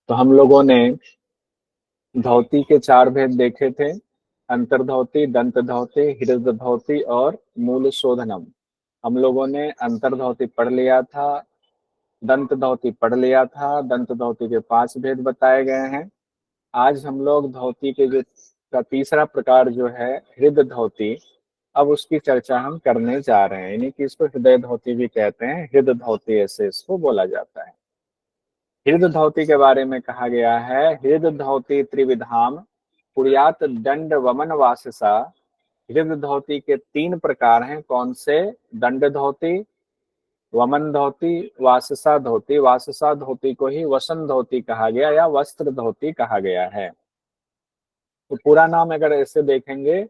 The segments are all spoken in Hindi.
तो हम लोगों ने धोती के चार भेद देखे थे। अंतर्धोती, दंत धोती, हृद धोती और मूल शोधनम। हम लोगों ने अंतर्धोती पढ़ लिया था, दंत धोती पढ़ लिया था। दंत धोती के पांच भेद बताए गए हैं। आज हम लोग धोती के जो का तीसरा प्रकार जो है हृद धोती, अब उसकी चर्चा हम करने जा रहे हैं। यानी कि इसको हृदय धोती भी कहते हैं, हृद धोती ऐसे इसको बोला जाता है। हृद धोती के बारे में कहा गया है, हृद धोती त्रिविधाम कुर्यात दंड वमन वाससा। हृद धोती के तीन प्रकार हैं। कौन से? दंड धोती, वमन धोती, वाससा धोती। वाससा धोती को ही वसन धोती कहा गया या वस्त्र धोती कहा गया है। तो पूरा नाम अगर ऐसे देखेंगे,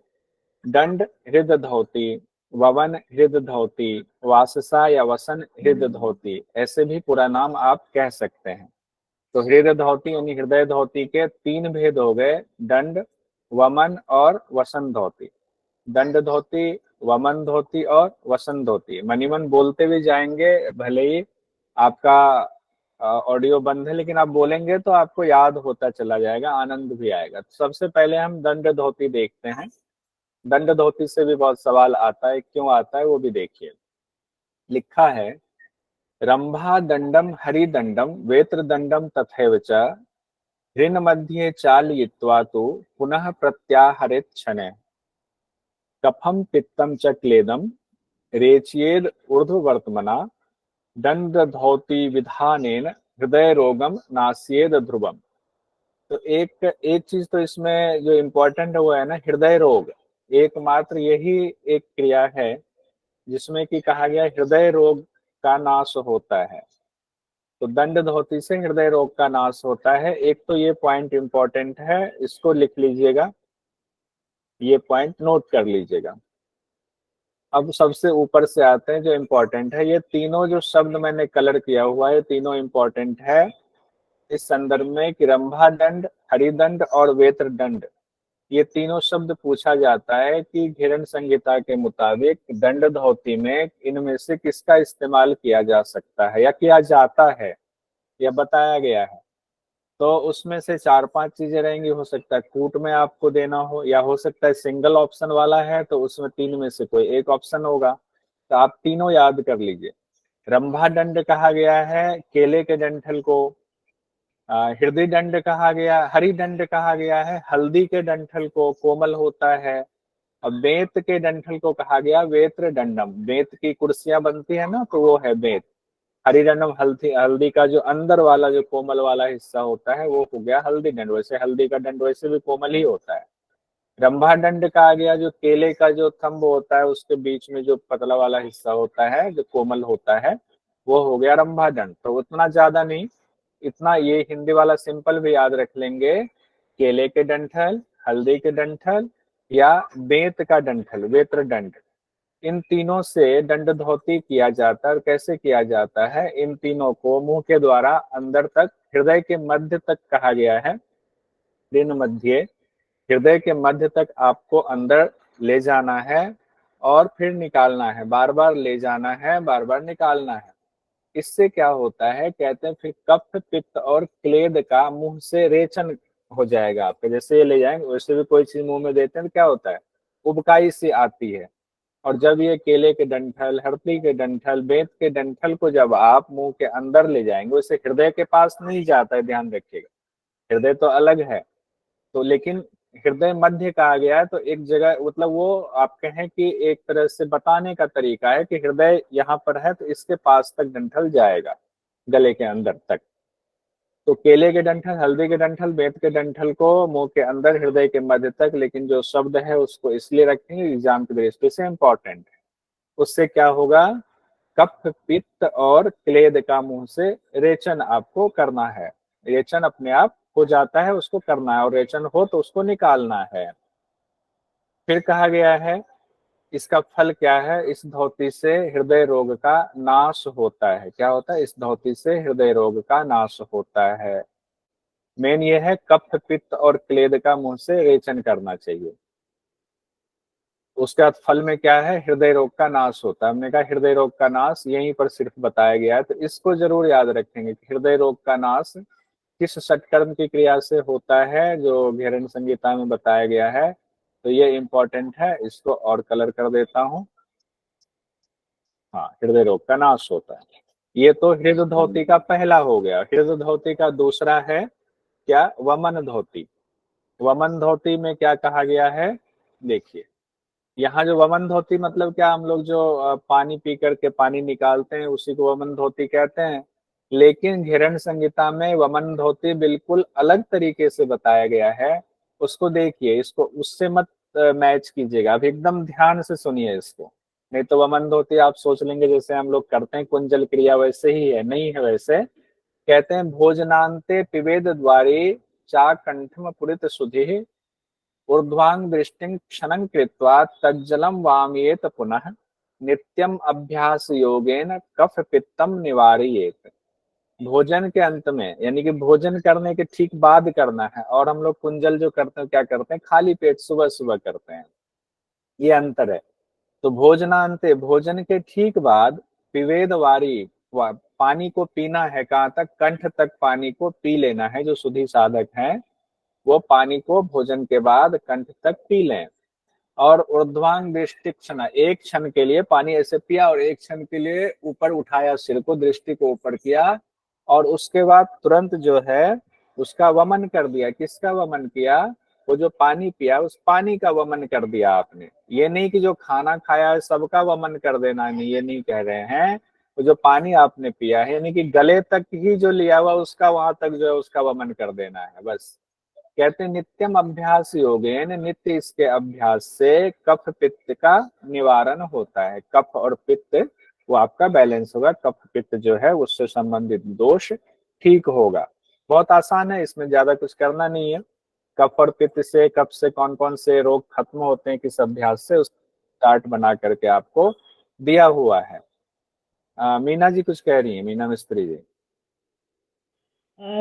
दंड हृद धोती, ववन हृद धोती, वाससा या वसन हृद धोती, ऐसे भी पूरा नाम आप कह सकते हैं। तो हृदय धोती यानी हृदय धोती के तीन भेद हो गए, दंड, वमन और वसन धोती। दंड धोती, वमन धोती और वसन धोती। मनीमन बोलते भी जाएंगे, भले ही आपका ऑडियो बंद है, लेकिन आप बोलेंगे तो आपको याद होता चला जाएगा, आनंद भी आएगा। तो सबसे पहले हम दंड धोती देखते हैं। दंड धोती से भी बहुत सवाल आता है, क्यों आता है वो भी देखिए। लिखा है, रंभा दंडम हरिदंडम वेत्र दंडम तथैव च ऋण मध्ये चालयित्वा तु पुनः प्रत्याहरेत् क्षणे कफम पित्तम च क्लेदम रेचयेद ऊर्ध्ववर्त्मना दंड धौति विधानेन हृदय रोगम नास्येद ध्रुवम। तो एक एक चीज तो इसमें जो इम्पोर्टेंट है वो है ना, हृदय रोग। एकमात्र यही एक क्रिया है जिसमें कि कहा गया हृदय रोग का नाश होता है। तो दंड धोती से हृदय रोग का नाश होता है। एक तो ये पॉइंट इंपॉर्टेंट है, इसको लिख लीजिएगा, ये पॉइंट नोट कर लीजिएगा। अब सबसे ऊपर से आते हैं जो इम्पोर्टेंट है। ये तीनों जो शब्द मैंने कलर किया हुआ है, तीनों इम्पोर्टेंट है इस संदर्भ में कि रंभा दंड, हरिदंड और वेत्र दंड, ये तीनों शब्द पूछा जाता है कि घिरण संहिता के मुताबिक दंड धोती में इनमें से किसका इस्तेमाल किया जा सकता है या किया जाता है, या बताया गया है। तो उसमें से चार पांच चीजें रहेंगी। हो सकता है कूट में आपको देना हो, या हो सकता है सिंगल ऑप्शन वाला है तो उसमें तीन में से कोई एक ऑप्शन होगा। तो आप तीनों याद कर लीजिए। रंभा दंड कहा गया है केले के डंठल को, हृदय दंड कहा गया, हरि दंड कहा गया है हल्दी के डंठल को, कोमल होता है। और बेत के डंठल को कहा गया वेत्र दंडम। बेत की कुर्सियां बनती है ना, तो वो है बेत। हरी दंडम हल्दी, हल्दी का जो अंदर वाला जो कोमल वाला हिस्सा होता है वो हो गया हल्दी दंड। वैसे हल्दी का दंड वैसे भी कोमल ही होता है। रंभा दंड कहा गया जो केले का जो थंब होता है उसके बीच में जो पतला वाला हिस्सा होता है जो कोमल होता है, वो हो गया रंभा दंड। तो उतना ज्यादा नहीं, इतना ये हिंदी वाला सिंपल भी याद रख लेंगे। केले के डंठल, हल्दी के डंठल या बेत का डंठल, वेत्र दंड, इन तीनों से दंड धोती किया जाता है। और कैसे किया जाता है? इन तीनों को मुंह के द्वारा अंदर तक, हृदय के मध्य तक कहा गया है। ऋण मध्य, हृदय के मध्य तक आपको अंदर ले जाना है और फिर निकालना है। बार बार ले जाना है, बार बार निकालना है। इससे क्या होता है, कहते हैं फिर कफ, पित्त और क्लेद का मुंह से रेचन हो जाएगा आपके। जैसे ये ले जाएंगे वैसे भी कोई चीज मुंह में देते हैं तो क्या होता है, उबकाई सी आती है। और जब ये केले के डंठल, हरदी के डंठल, बेत के डंठल को जब आप मुंह के अंदर ले जाएंगे, उसे हृदय के पास नहीं जाता है, ध्यान रखिएगा। हृदय तो अलग है, तो लेकिन हृदय मध्य कहा गया है। तो एक जगह, मतलब वो आप कहें कि एक तरह से बताने का तरीका है कि हृदय यहाँ पर है तो इसके पास तक डंठल जाएगा, गले के अंदर तक। तो केले के डंठल, हल्दी के डंठल, बेत के डंठल को मुंह के अंदर, हृदय के मध्य तक। लेकिन जो शब्द है उसको इसलिए रखेंगे एग्जाम की दृष्टि से इंपॉर्टेंट है। उससे क्या होगा, कफ, पित्त और क्लेद का मुंह से रेचन आपको करना है। रेचन अपने आप हो जाता है, उसको करना है, और रेचन हो तो उसको निकालना है। फिर कहा गया है इसका फल क्या है, इस धोती से हृदय रोग का नाश होता है। क्या होता है? इस धोती से हृदय रोग का नाश होता है। मेन ये है कफ, पित्त और क्लेद का मुंह से रेचन करना चाहिए। उसके बाद फल में क्या है, हृदय रोग का नाश होता है। हमने कहा हृदय रोग का नाश यहीं पर सिर्फ बताया गया है, तो इसको जरूर याद रखेंगे कि हृदय रोग का नाश किस षटकर्म की क्रिया से होता है जो घेरन संहिता में बताया गया है, तो ये इंपॉर्टेंट है, इसको और कलर कर देता हूं। हाँ, हृदय रोग का नाश होता है। ये तो हृदय धोती का पहला हो गया। हृदय धोती का दूसरा है क्या, वमन धोती। वमन धोती में क्या कहा गया है, देखिए यहाँ जो वमन धोती मतलब क्या, हम लोग जो पानी पी करके पानी निकालते हैं उसी को वमन धोती कहते हैं। लेकिन घेरन संहिता में वमन धोती बिल्कुल अलग तरीके से बताया गया है। उसको देखिए, इसको उससे मत मैच कीजिएगा, अब एकदम ध्यान से सुनिए इसको। नहीं तो वमन धोती आप सोच लेंगे जैसे हम लोग करते हैं कुंजल क्रिया वैसे ही है, नहीं है वैसे। कहते हैं भोजनांते पिबेद द्वारे चा कंठम पुरित सुधि ऊर्ध्वांग दृष्टिं क्षणं कृत्वा तज्जलं वामयेत पुनः नित्यम अभ्यास योगेन कफ पित्तम निवारयेत। भोजन के अंत में, यानी कि भोजन करने के ठीक बाद करना है, और हम लोग कुंजल जो करते हैं क्या करते हैं, खाली पेट सुबह सुबह करते हैं, ये अंतर है। तो भोजनांते, भोजन के ठीक बाद, पिवेद वारी, पानी को पीना है, कहाँ तक, कंठ तक पानी को पी लेना है। जो शुद्धि साधक हैं वो पानी को भोजन के बाद कंठ तक पी लें। और ऊर्ध्वांग दृष्टि क्षण, एक क्षण के लिए पानी ऐसे पिया और एक क्षण के लिए ऊपर उठाया, सिर को, दृष्टि को ऊपर किया, और उसके बाद तुरंत जो है उसका वमन कर दिया। किसका वमन किया, वो जो पानी पिया उस पानी का वमन कर दिया आपने। ये नहीं कि जो खाना खाया है सबका वमन कर देना, नहीं, ये नहीं कह रहे हैं। वो जो पानी आपने पिया है, यानी कि गले तक ही जो लिया हुआ उसका, वहां तक जो है उसका वमन कर देना है बस। कहते हैं नित्यम अभ्यास योगेन, नित्य इसके अभ्यास से कफ पित्त का निवारण होता है। कफ और पित्त वो आपका बैलेंस होगा, कफ पित्त जो है उससे संबंधित दोष ठीक होगा। बहुत आसान है, इसमें ज्यादा कुछ करना नहीं है। कफ और पित्त से, कफ से कौन कौन से रोग खत्म होते हैं किस अभ्यास से, उस चार्ट बना करके आपको दिया हुआ है। मीना जी कुछ कह रही है, मीना मिस्त्री जी।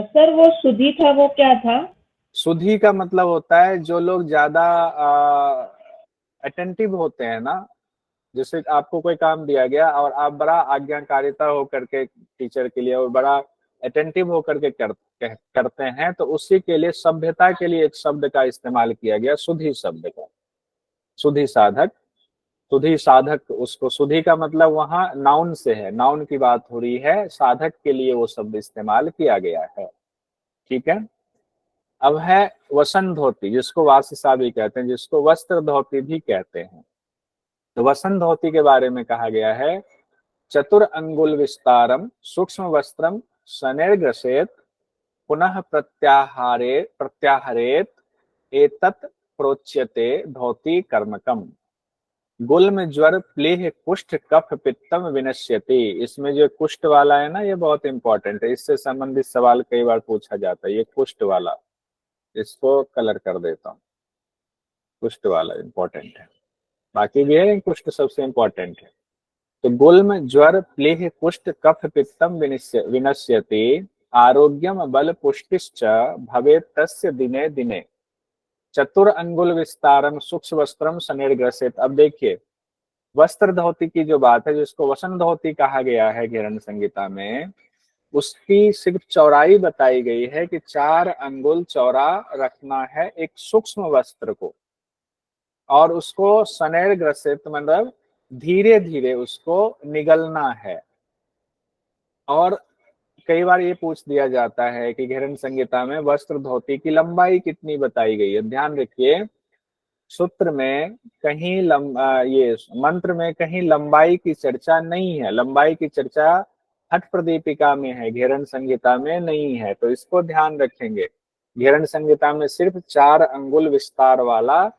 सर वो सुधी था वो क्या था? सुधी का मतलब होता है जो लोग ज्यादा अटेंटिव होते हैं ना। जैसे आपको कोई काम दिया गया और आप बड़ा आज्ञाकारिता होकर के टीचर के लिए और बड़ा अटेंटिव होकर के करते हैं, तो उसी के लिए सभ्यता के लिए एक शब्द का इस्तेमाल किया गया, सुधी शब्द का। सुधी साधक, सुधी साधक, उसको सुधी का मतलब वहां नाउन से है, नाउन की बात हो रही है, साधक के लिए वो शब्द इस्तेमाल किया गया है। ठीक है। अब है वसन धोती, जिसको वासिसा भी कहते हैं, जिसको वस्त्र धोती भी कहते हैं। तो वसन धोती के बारे में कहा गया है, चतुर अंगुल विस्तारम सूक्ष्म वस्त्रम शनैर्ग्रसेत पुनः प्रत्याहारे प्रत्याहरेत एतत् प्रोच्यते धोती कर्मकम। गुल्म ज्वर प्लीह कुष्ठ कफ पित्तम विनश्यति। इसमें जो कुष्ठ वाला है ना, ये बहुत इंपॉर्टेंट है, इससे संबंधित सवाल कई बार पूछा जाता है। ये कुष्ठ वाला, इसको कलर कर देता हूँ। कुष्ठ वाला इंपॉर्टेंट है, बाकी भी है, कुष्ठ सबसे इंपॉर्टेंट है। तो गुल्म ज्वर प्लीह कुष्ठ कफ पित्तम विनश्यति आरोग्यम बल पुष्टिश्च भवेत् तस्य दिने दिने चतुर अंगुल विस्तारम सूक्ष्म वस्त्रम शनिर्ग्रसित। अब देखिए, वस्त्र धोती की जो बात है, जिसको वसन धोती कहा गया है घेरन संहिता में, उसकी सिर्फ चौड़ाई बताई गई है कि 4 अंगुल चौड़ा रखना है एक सूक्ष्म वस्त्र को, और उसको शनैर ग्रसित मतलब धीरे धीरे उसको निगलना है। और कई बार ये पूछ दिया जाता है कि घेरन संहिता में वस्त्र धोती की लंबाई कितनी बताई गई है। ध्यान रखिए, सूत्र में कहीं ये मंत्र में कहीं लंबाई की चर्चा नहीं है। लंबाई की चर्चा हठ प्रदीपिका में है, घेरन संहिता में नहीं है, तो इसको ध्यान रखेंगे। घेरन संहिता में सिर्फ 4 अंगुल विस्तार वाला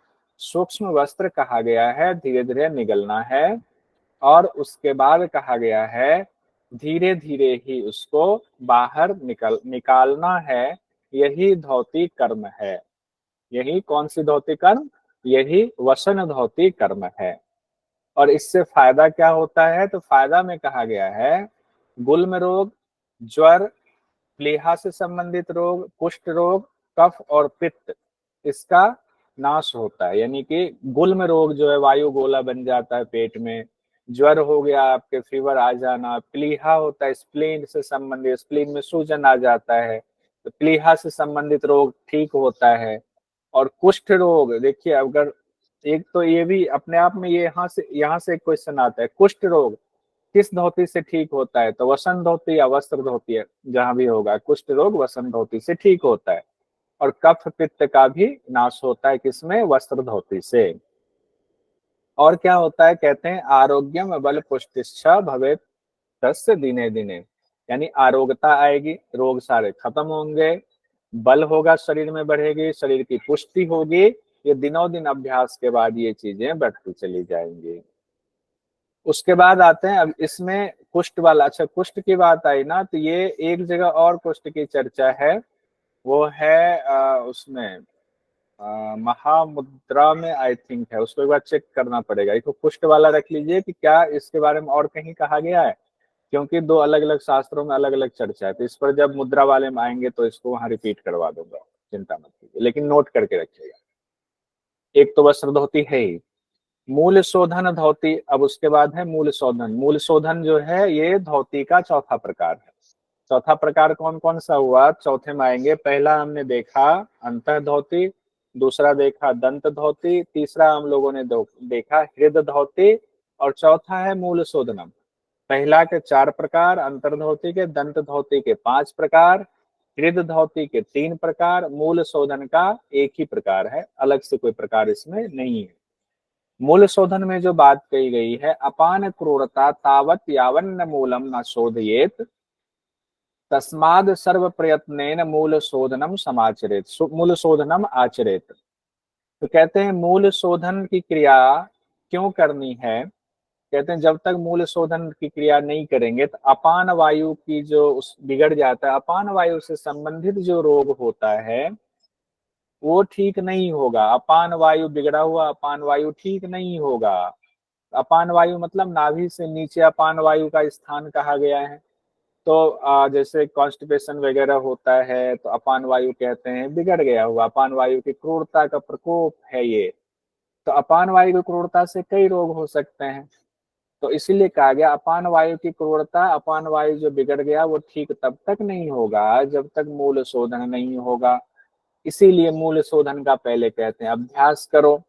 सूक्ष्म वस्त्र कहा गया है, धीरे धीरे निगलना है। और उसके बाद कहा गया है धीरे धीरे ही उसको बाहर निकालना है। यही धोती कर्म है। यही कौन सी धोती कर्म, यही वसन धोती कर्म है। और इससे फायदा क्या होता है, तो फायदा में कहा गया है गुल्म रोग, ज्वर, प्लीहा से संबंधित रोग, कुष्ठ रोग, कफ और पित्त, इसका नाश होता है। यानी कि गुल्म रोग जो है वायु गोला बन जाता है पेट में, ज्वर हो गया आपके, फीवर आ जाना, प्लीहा होता है स्प्लीन से संबंधित, स्प्लीन में सूजन आ जाता है, तो प्लीहा से संबंधित रोग ठीक होता है। और कुष्ठ रोग, देखिए अगर एक तो ये भी अपने आप में ये यहाँ से एक क्वेश्चन आता है, कुष्ठ रोग किस धोती से ठीक होता है? तो वसंत धोती या वस्त्र धोती है, जहां भी होगा कुष्ठ रोग वसंत धोती से ठीक होता है। और कफ पित्त का भी नाश होता है किसमें? वस्त्र धोती से। और क्या होता है? कहते हैं आरोग्यम बल पुष्टिश्च भवेत् तस्य दिने दिने, यानी आरोग्यता आएगी, रोग सारे खत्म होंगे, बल होगा शरीर में बढ़ेगी, शरीर की पुष्टि होगी। ये दिनों दिन अभ्यास के बाद ये चीजें बढ़ती चली जाएंगी। उसके बाद आते हैं अब इसमें कुष्ठ वाला। अच्छा, कुष्ठ की बात आई ना, तो ये एक जगह और कुष्ठ की चर्चा है, वो है उसमें महामुद्रा में आई थिंक है, उसको एक बार चेक करना पड़ेगा। इसको कुष्ठ वाला रख लीजिए कि क्या इसके बारे में और कहीं कहा गया है, क्योंकि दो अलग अलग शास्त्रों में अलग अलग चर्चा है। तो इस पर जब मुद्रा वाले में आएंगे तो इसको वहां रिपीट करवा दूंगा, चिंता मत कीजिए, लेकिन नोट करके रखिएगा। एक तो वस्त्र धोती है ही, मूल शोधन धोती। अब उसके बाद है मूल शोधन। मूल शोधन जो है ये धोती का चौथा प्रकार है। चौथा प्रकार कौन कौन सा हुआ? चौथे में आएंगे। पहला हमने देखा अंतः धोती, दूसरा देखा दंत धोती, तीसरा हम लोगों ने देखा हृदय धोती, और चौथा है मूल शोधनम। पहला के 4 प्रकार, अंतर धोती के, दंत धोती के 5 प्रकार, हृदय धोती के 3 प्रकार, मूल शोधन का एक ही प्रकार है, अलग से कोई प्रकार इसमें नहीं है। मूल शोधन में जो बात कही गई है, अपान क्रूरता तावत यावन्न मूलम न शोधयेत तस्माद सर्व प्रयत्नेन मूल शोधनम समाचरेत, मूल शोधनम आचरेत। तो कहते हैं मूल शोधन की क्रिया क्यों करनी है? कहते हैं जब तक मूल शोधन की क्रिया नहीं करेंगे तो अपान वायु की जो बिगड़ जाता है, अपान वायु से संबंधित जो रोग होता है वो ठीक नहीं होगा। अपान वायु बिगड़ा हुआ अपान वायु ठीक नहीं होगा। अपान वायु मतलब नाभि से नीचे अपान वायु का स्थान कहा गया है। तो जैसे कॉन्स्टिपेशन वगैरह होता है तो अपान वायु कहते हैं बिगड़ गया हुआ, अपान वायु की क्रूरता का प्रकोप है ये। तो अपान वायु की क्रूरता से कई रोग हो सकते हैं, तो इसीलिए कहा गया अपान वायु की क्रूरता, अपान वायु जो बिगड़ गया वो ठीक तब तक नहीं होगा जब तक मूल शोधन नहीं होगा। इसीलिए मूल शोधन का पहले कहते हैं अभ्यास करो।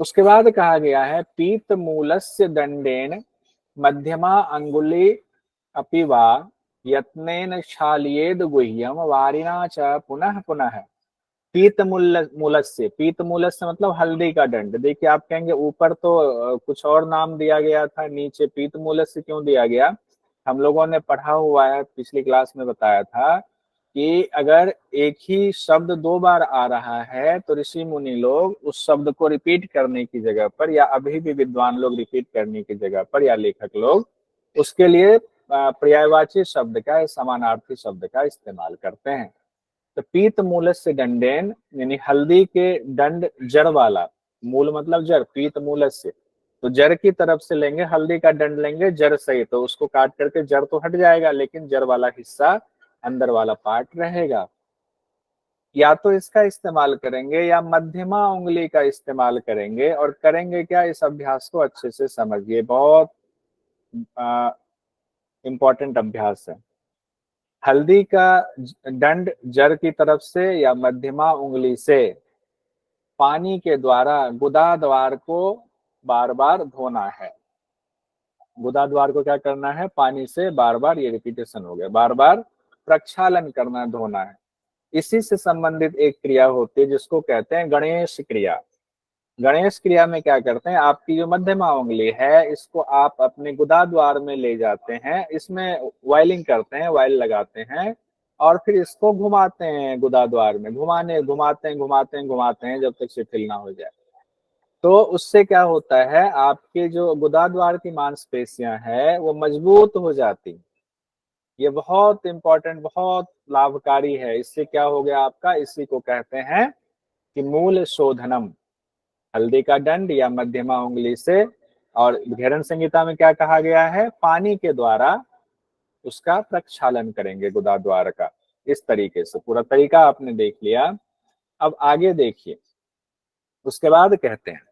उसके बाद कहा गया है पीत मूलस्य दंडेन मध्यमा अंगुली अपि वा यत्नेन क्षालियेद गुह्यम वारिना च पुनः पुनः। पीत मूलस्य, पीत मूलस्य मतलब हल्दी का दंड। देखिए आप कहेंगे ऊपर तो कुछ और नाम दिया गया था, नीचे पीत मूलस्य क्यों दिया गया? हम लोगों ने पढ़ा हुआ है, पिछली क्लास में बताया था कि अगर एक ही शब्द 2 बार आ रहा है तो ऋषि मुनि लोग उस शब्द को रिपीट करने की जगह पर, या अभी भी विद्वान लोग रिपीट करने की जगह पर, या लेखक लोग उसके लिए पर्यायवाची शब्द का, समानार्थी शब्द का इस्तेमाल करते हैं। तो पीत मूलस्य दंडेन यानी हल्दी के दंड, जड़ वाला, मूल मतलब जड़, पीत मूलस्य तो जड़ की तरफ से लेंगे, हल्दी का दंड लेंगे जड़ सही, तो उसको काट करके जड़ तो हट जाएगा लेकिन जड़ वाला हिस्सा, अंदर वाला पार्ट रहेगा। या तो इसका इस्तेमाल करेंगे या मध्यमा उंगली का इस्तेमाल करेंगे। और करेंगे क्या? इस अभ्यास को अच्छे से समझिए, बहुत इंपॉर्टेंट अभ्यास है। हल्दी का दंड जड़ की तरफ से या मध्यमा उंगली से पानी के द्वारा गुदा द्वार को बार बार धोना है। गुदा द्वार को क्या करना है? पानी से बार बार, ये रिपीटेशन हो गया, बार बार प्रक्षालन करना, धोना है। इसी से संबंधित एक क्रिया होती है जिसको कहते हैं गणेश क्रिया। गणेश क्रिया में क्या करते हैं, आपकी जो मध्यमा उंगली है इसको आप अपने गुदा द्वार में ले जाते हैं, इसमें वायलिंग करते हैं, वायल लगाते हैं, और फिर इसको घुमाते हैं गुदा द्वार में, घुमाते हैं घुमाते हैं घुमाते हैं जब तक शिथिल ना हो जाए। तो उससे क्या होता है, आपके जो गुदा द्वार की मांसपेशियां हैं वो मजबूत हो जाती। ये बहुत इंपॉर्टेंट, बहुत लाभकारी है। इससे क्या हो गया आपका, इसी को कहते हैं कि मूल शोधनम, हल्दी का दंड या मध्यमा उंगली से। और घेरन संहिता में क्या कहा गया है? पानी के द्वारा उसका प्रक्षालन करेंगे गुदा द्वार का। इस तरीके से पूरा तरीका आपने देख लिया। अब आगे देखिए, उसके बाद कहते हैं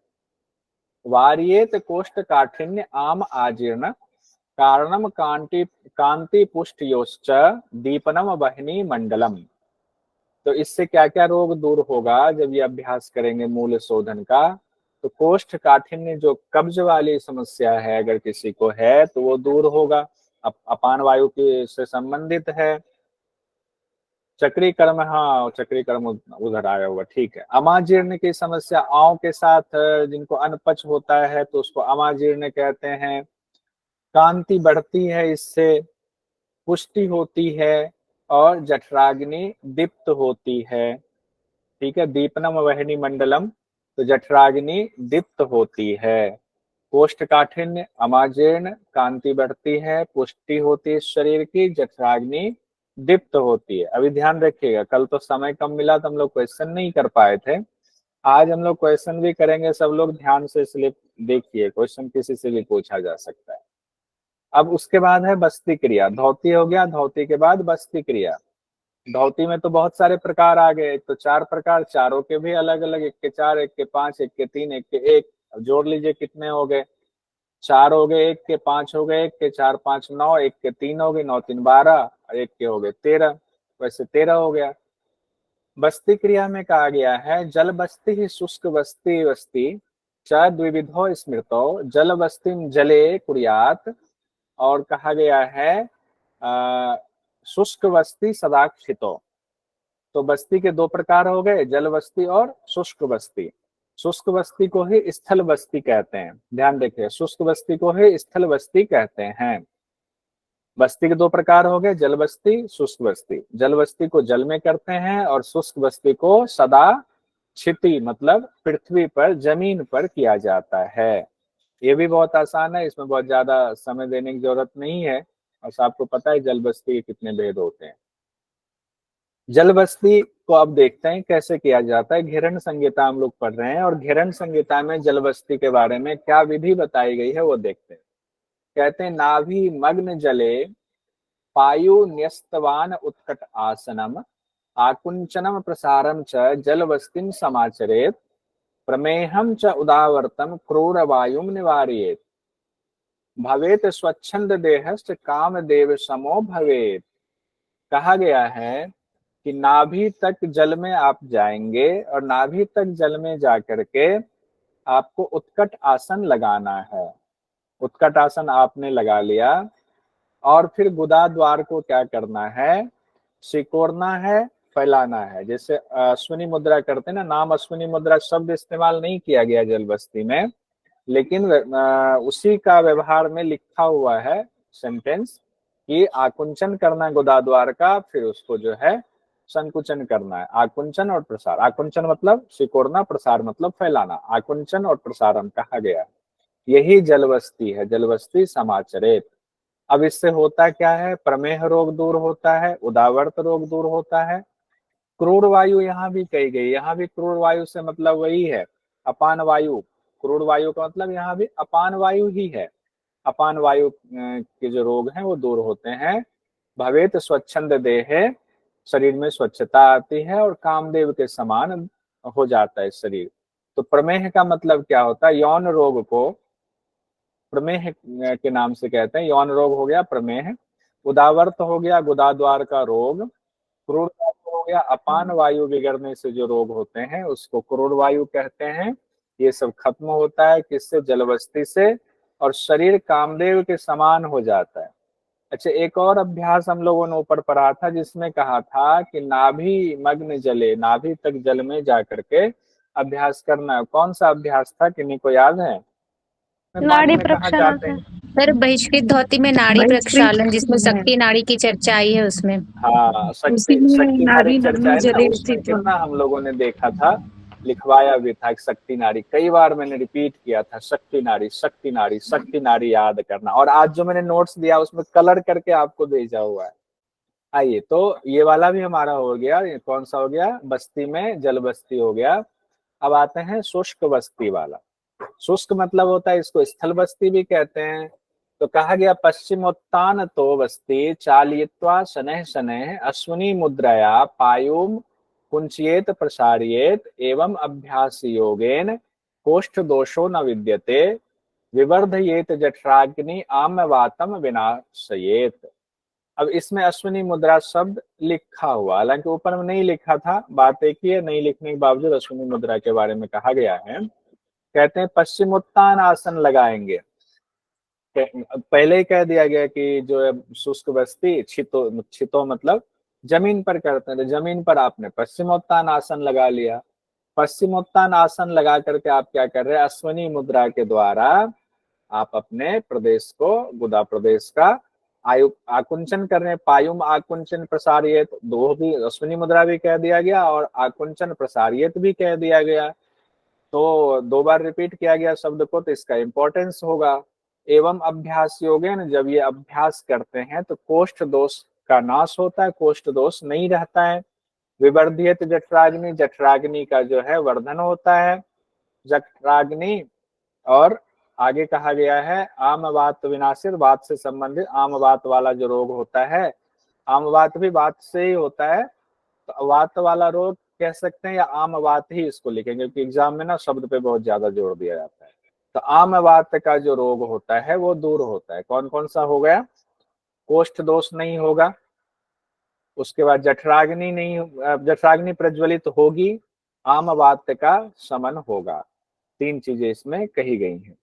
वार्येत कोष्ठ काठिन्य आम आजीर्ण कारणम कांति पुष्टयोश्च दीपनम वहनी मंडलम। तो इससे क्या क्या रोग दूर होगा जब ये अभ्यास करेंगे मूल शोधन का? तो कोष्ठ काठिन्य, जो कब्ज वाली समस्या है अगर किसी को है तो वो दूर होगा, अपान वायु के से संबंधित है। चक्री कर्म, हाँ चक्री कर्म उधर आया हुआ, ठीक है। अमाजीर्ण की समस्या, आंव के साथ जिनको अनपच होता है तो उसको अमाजीर्ण कहते हैं। कांति बढ़ती है इससे, पुष्टि होती है, और जठराग्नि दीप्त होती है। ठीक है, दीपनम वहनी मंडलम, तो जठराग्नि दीप्त होती है। कोष्ठकाठिन्य, अमाजीर्ण, कांति बढ़ती है, पुष्टि होती है शरीर की, जठराग्नि दीप्त होती है। अभी ध्यान रखिएगा, कल तो समय कम मिला तो हम लोग क्वेश्चन नहीं कर पाए थे, आज हम लोग क्वेश्चन भी करेंगे। सब लोग ध्यान से स्लिप देखिए, क्वेश्चन किसी से भी पूछा जा सकता है। अब उसके बाद है बस्ती क्रिया। धौती हो गया, धौती के बाद बस्ती क्रिया। धौती में तो बहुत सारे प्रकार आ गए, एक तो 4 प्रकार, चारों के भी अलग अलग, एक के 4, एक के 5, एक के 3, एक के 1। अब जोड़ लीजिए कितने हो गए, 4 हो गए, एक के 5 हो गए, एक के 4 5 9, एक के 3 हो गए, 9 3 12, और एक के हो गए 13। वैसे 13 हो गया। बस्ती क्रिया में कहा गया है जल बस्ती ही शुष्क बस्ती वस्ती च द्विविधो स्मृतो जल बस्ती जले कुर्यात। और कहा गया है शुष्क बस्ती सदाक्षितो। तो बस्ती के 2 प्रकार हो गए, जल बस्ती और शुष्क बस्ती। शुष्क बस्ती को ही स्थल बस्ती कहते हैं, ध्यान रखिए, शुष्क बस्ती को ही स्थल बस्ती कहते हैं। बस्ती के 2 प्रकार हो गए, जल बस्ती, शुष्क बस्ती। जल बस्ती को जल में करते हैं और शुष्क बस्ती को सदा क्षिति मतलब पृथ्वी पर, जमीन पर किया जाता है। ये भी बहुत आसान है, इसमें बहुत ज्यादा समय देने की जरूरत नहीं है। और आपको पता है जल बस्ती के कितने भेद होते हैं। जल बस्ती को अब देखते हैं कैसे किया जाता है। घेरण संहिता हम लोग पढ़ रहे हैं, और घेरण संहिता में जल बस्ती के बारे में क्या विधि बताई गई है वो देखते हैं। कहते हैं नाभि मग्न जले पायु न्यस्तवान उत्कट आसनम आकुंचनम प्रसारम च जल बस्तिम समाचरेत प्रमेहम च उदावर्तम क्रूर वायुम निवारयेत भवेत स्वच्छंद देहस्य काम देव समो भवेत। कहा गया है कि नाभि तक जल में आप जाएंगे, और नाभि तक जल में जाकर के आपको उत्कट आसन लगाना है। उत्कट आसन आपने लगा लिया, और फिर गुदा द्वार को क्या करना है, सिकोड़ना है, फैलाना है। जैसे अश्विनी मुद्रा करते हैं ना, नाम अश्विनी मुद्रा शब्द इस्तेमाल नहीं किया गया जल बस्ती में, लेकिन उसी का व्यवहार में लिखा हुआ है सेंटेंस कि आकुंचन करना है गुदा द्वार का, फिर उसको जो है संकुचन करना है। आकुंचन और प्रसार, आकुंचन मतलब सिकोड़ना, प्रसार मतलब फैलाना, आकुंचन और प्रसारण कहा गया। यही जलबस्ती है, जलबस्ती समाचरित। अब इससे होता क्या है, प्रमेह रोग दूर होता है, उदावर्त रोग दूर होता है। क्रूर वायु यहाँ भी कही गई, यहाँ भी क्रूर वायु से मतलब वही है, अपान वायु। क्रूर वायु का मतलब यहाँ भी अपान वायु ही है। अपान वायु के जो रोग हैं वो दूर होते हैं। भवेत स्वच्छंद देह, शरीर में स्वच्छता आती है, और कामदेव के समान हो जाता है शरीर। तो प्रमेह का मतलब क्या होता है, यौन रोग को प्रमेह के नाम से कहते हैं। यौन रोग हो गया प्रमेह, उदावर्त हो गया गुदा द्वार का रोग, क्रूर वायु हो गया अपान वायु बिगड़ने से जो रोग होते हैं उसको क्रूर वायु कहते हैं। ये सब खत्म होता है किससे, जलबस्ती से, और शरीर कामदेव के समान हो जाता है। अच्छा, एक और अभ्यास हम लोगों ने ऊपर पढ़ा था जिसमें कहा था कि नाभि मग्न जले, नाभि तक जल में जाकर के अभ्यास करना है। कौन सा अभ्यास था, किन्हीं को याद है? पानी नाड़ी में कहाँ प्रक्षालन जाते है। हैं? सर बहिष्कृत धोती में नाड़ी प्रक्षालन, जिसमें शक्ति नाड़ी की चर्चा आई है उसमें। हाँ, उसी शक्ति में शक्ति नारी नाभि चर्चा नग्न है ना, जले उसमें स्थित हो। कितना हम लोगों ने देखा था, लिखवाया भी था। शक्ति नारी कई बार मैंने रिपीट किया था, शक्ति नारी शक्ति नारी शक्ति नारी याद करना। और आज जो मैंने नोट्स दिया उसमें कलर करके आपको भेजा हुआ है। आइए, तो ये वाला भी हमारा हो गया। ये कौन सा हो गया, बस्ती में जल बस्ती हो गया। अब आते हैं शुष्क बस्ती वाला। शुष्क मतलब होता है, इसको स्थल बस्ती भी कहते हैं। तो कहा गया पश्चिमोत्तान तो बस्ती चालयित्वा शनैः शनैः अश्विनी मुद्रया पायुम कुंचियेत प्रसारियेत एवं अभ्यास योगेन कोष्ठ दोषो न विद्यते विवर्धयेत जठराग्नि आम्रवातम विनाशयेत। अब इसमें अश्विनी मुद्रा शब्द लिखा हुआ, हालांकि ऊपर में नहीं लिखा था, बात एक ही है, नहीं लिखने के बावजूद अश्विनी मुद्रा के बारे में कहा गया है। कहते हैं पश्चिमोत्तान आसन लगाएंगे। पहले ही कह दिया गया कि जो है शुष्क बस्ती छितो, छितो मतलब जमीन पर करते हैं, तो जमीन पर आपने पश्चिमोत्तान आसन लगा लिया। पश्चिमोत्तान आसन लगा करके आप क्या कर रहे हैं, अश्विनी मुद्रा के द्वारा आप अपने प्रदेश को, गुदा प्रदेश का आयु आकुंचन कर रहे हैं। पायुम आकुंचन प्रसारियत, दो भी अश्विनी मुद्रा भी कह दिया गया और आकुंचन प्रसारियत भी कह दिया गया, तो दो बार रिपीट किया गया शब्द को, तो इसका इंपॉर्टेंस होगा। एवं अभ्यास योगेन, जब ये अभ्यास करते हैं तो कोष्ठ दोष का नाश होता है, कोष्ठ दोष नहीं रहता है। विवर्धियत जठराग्नि, जठराग्नि का जो है वर्धन होता है। जठराग्नि, और आगे कहा गया है आमवात विनाशित, वात से संबंधित आमवात वाला जो रोग होता है, आमवात भी वात से ही होता है, तो वात वाला रोग कह सकते हैं या आमवात ही इसको लिखेंगे, क्योंकि एग्जाम में ना शब्द पे बहुत ज्यादा जोर दिया जाता है। तो आमवात का जो रोग होता है वो दूर होता है। कौन कौन सा हो गया, कोष्ठ दोष नहीं होगा, उसके बाद जठराग्नि नहीं, जठराग्नि प्रज्वलित होगी, आमवात का शमन होगा। तीन चीजें इसमें कही गई हैं।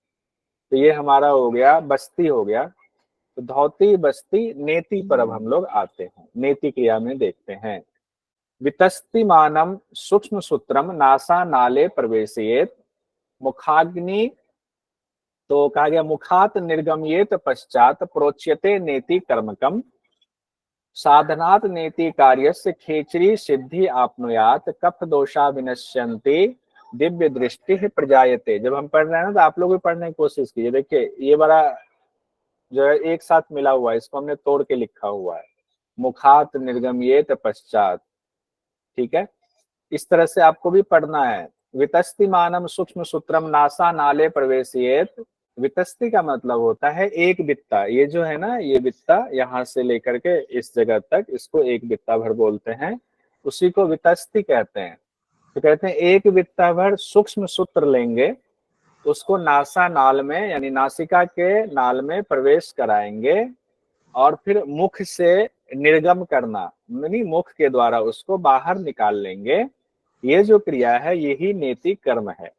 तो ये हमारा हो गया, बस्ती हो गया। तो धौती बस्ती नेति पर अब हम लोग आते हैं, नेति क्रिया में देखते हैं। वितस्तिमानम सूक्ष्म सूत्रम नासा नाले प्रवेशयेत, मुखाग्नि, तो कहा गया मुखात निर्गमयेत पश्चात प्रोच्यते नेति कर्मकम, साधनात् नेति कार्यस्य खेचरी सिद्धि आपनुयात, कफ दोषा विनश्यन्ति दिव्य दृष्टि प्रजायते। जब हम पढ़ रहे हैं ना तो आप लोग भी पढ़ने की कोशिश कीजिए। देखिए ये बड़ा जो है एक साथ मिला हुआ है, इसको हमने तोड़ के लिखा हुआ है, मुखात निर्गमयेत पश्चात, ठीक है, इस तरह से आपको भी पढ़ना है। वितस्तिमानम सूक्ष्म सूत्रम नासा नाले प्रवेशयेत, वितस्ति का मतलब होता है एक बित्ता, ये जो है ना ये बित्ता यहाँ से लेकर के इस जगह तक, इसको एक बित्ता भर बोलते हैं, उसी को वितस्ति कहते हैं। तो कहते हैं एक बित्ता भर सूक्ष्म सूत्र लेंगे, उसको नासा नाल में यानी नासिका के नाल में प्रवेश कराएंगे, और फिर मुख से निर्गम करना, यानी मुख के द्वारा उसको बाहर निकाल लेंगे। ये जो क्रिया है यही नेति कर्म है।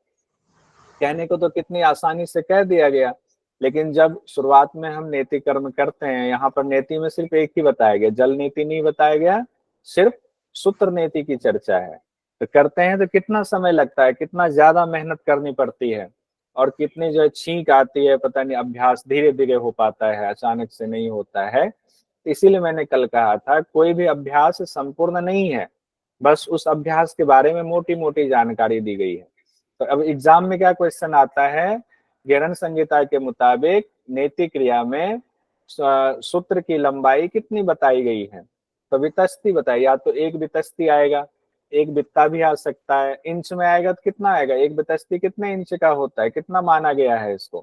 कहने को तो कितनी आसानी से कह दिया गया, लेकिन जब शुरुआत में हम नेति कर्म करते हैं, यहाँ पर नेति में सिर्फ एक ही बताया गया, जल नेति नहीं बताया गया, सिर्फ सूत्र नेति की चर्चा है। तो करते हैं तो कितना समय लगता है, कितना ज्यादा मेहनत करनी पड़ती है, और कितनी जो है छींक आती है, पता नहीं, अभ्यास धीरे धीरे हो पाता है, अचानक से नहीं होता है। इसीलिए मैंने कल कहा था कोई भी अभ्यास संपूर्ण नहीं है, बस उस अभ्यास के बारे में मोटी मोटी जानकारी दी गई है। तो अब एग्जाम में क्या क्वेश्चन आता है, ज्ञान संहिता के मुताबिक नेति क्रिया में सूत्र की लंबाई कितनी बताई गई है, तो वितस्ती बताई, या तो एक वितस्ती आएगा, एक बित्ता भी आ सकता है, इंच में आएगा तो कितना आएगा, एक वितस्ती कितने इंच का होता है, कितना माना गया है इसको,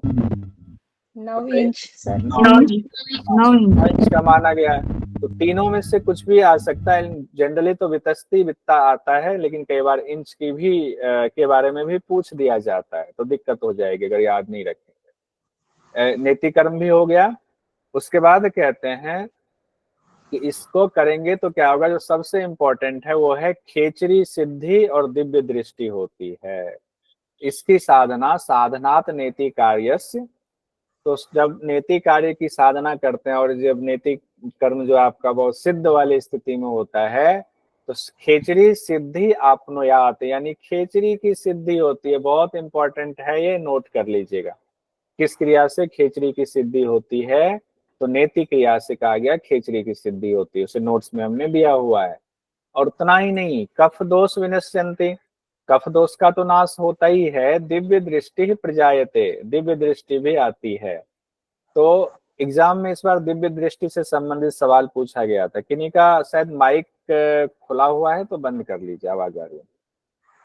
9 इंच सर। 9 इंच का माना गया है। तो तीनों में से कुछ भी आ सकता है, जनरली तो वितस्ती वित्ता आता है, लेकिन कई बार इंच की भी के बारे में भी पूछ दिया जाता है, तो दिक्कत हो जाएगी अगर याद नहीं रखेंगे। नेति कर्म भी हो गया। उसके बाद कहते हैं कि इसको करेंगे तो क्या होगा, जो सबसे इंपॉर्टेंट है वो है खेचरी सिद्धि और दिव्य दृष्टि होती है। इसकी साधना साधनात् नेति कार्यस्य, तो जब नेति कार्य की साधना करते हैं और जब नेति कर्म जो आपका बहुत सिद्ध वाली स्थिति में होता है, तो खेचरी सिद्धि आपनुयात, यानी खेचरी की सिद्धि होती है। बहुत इंपॉर्टेंट है, ये नोट कर लीजिएगा। किस क्रिया से खेचरी की सिद्धि होती है, तो नेति क्रिया से कहा गया खेचरी की सिद्धि होती है, उसे नोट्स में हमने दिया हुआ है। और उतना ही नहीं, कफ दोष विनश्यन्ति, कफ दोष का तो नाश होता ही है, दिव्य दृष्टि प्रजायते, दिव्य दृष्टि भी आती है। तो एग्जाम में इस बार दिव्य दृष्टि से संबंधित सवाल पूछा गया था। किन्हीं का शायद माइक खुला हुआ है तो बंद कर लीजिए, आवाज आ रही है।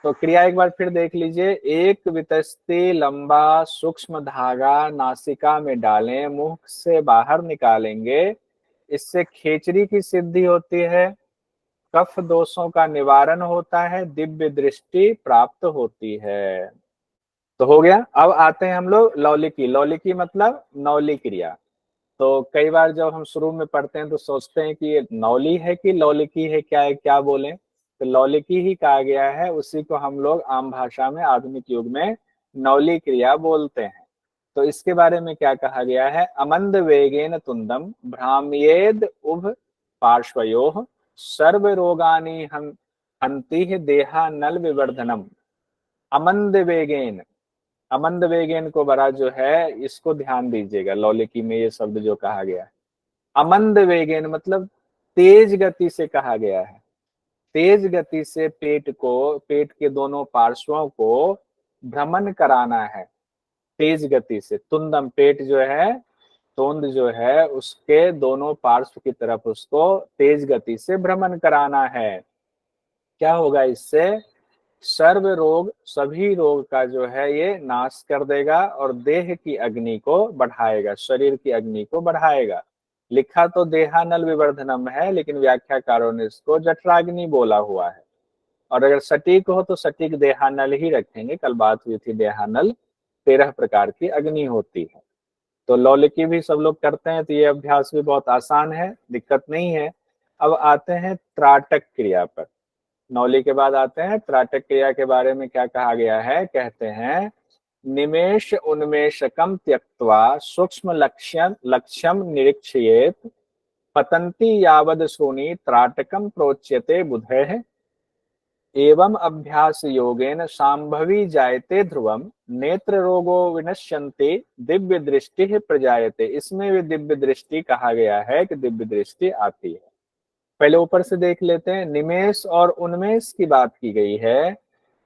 तो क्रिया एक बार फिर देख लीजिए। एक वितस्ती लंबा सूक्ष्म धागा नासिका में डालें, मुख से बाहर निकालेंगे, इससे खेचरी की सिद्धि होती है, कफ दोषों का निवारण होता है, दिव्य दृष्टि प्राप्त होती है। तो हो गया। अब आते हैं हम लोग लौलिकी। लौलिकी मतलब नौली क्रिया। तो कई बार जब हम शुरू में पढ़ते हैं तो सोचते हैं कि ये नौली है कि लौलिकी है, क्या बोले। तो लौलिकी ही कहा गया है, उसी को हम लोग आम भाषा में आधुनिक युग में नौली क्रिया बोलते हैं। तो इसके बारे में क्या कहा गया है, अमंद वेगेन तुंदम भ्राम्येद उभ पार्श्वयोः सर्व रोगानि हंति देहा नल विवर्धनम। अमंद वेगेन, अमंद वेगेन को बड़ा जो है, इसको ध्यान दीजिएगा, लौलिकी में ये शब्द जो कहा गया है अमंद वेगेन मतलब तेज गति से कहा गया है। तेज गति से पेट को, पेट के दोनों पार्श्वों को भ्रमण कराना है तेज गति से। तुंदम पेट जो है, तोंद जो है, उसके दोनों पार्श्व की तरफ उसको तेज गति से भ्रमण कराना है। क्या होगा इससे, सर्व रोग, सभी रोग का जो है ये नाश कर देगा और देह की अग्नि को बढ़ाएगा, शरीर की अग्नि को बढ़ाएगा। लिखा तो देहानल विवर्धनम है, लेकिन व्याख्याकारों ने इसको जठराग्नि बोला हुआ है। और अगर सटीक हो तो सटीक देहानल ही रखेंगे। कल बात हुई थी देहानल 13 प्रकार की अग्नि होती है। तो लौलिकी भी सब लोग करते हैं, तो ये अभ्यास भी बहुत आसान है, दिक्कत नहीं है। अब आते हैं त्राटक क्रिया पर। नौली के बाद आते हैं त्राटक क्रिया के बारे में क्या कहा गया है। कहते हैं निमेष उन्मेषकम त्यक्त्वा सूक्ष्म लक्ष्यम निरीक्षयेत पतंती यावद श्रोणी त्राटकम प्रोच्यते बुधैः एवं अभ्यास योगेन सांभवी जायते ध्रुवम नेत्र रोगो विनश्यन्ते दिव्य दृष्टि प्रजायते। इसमें भी दिव्य दृष्टि कहा गया है कि दिव्य दृष्टि आती है। पहले ऊपर से देख लेते हैं, निमेष और उन्मेष की बात की गई है।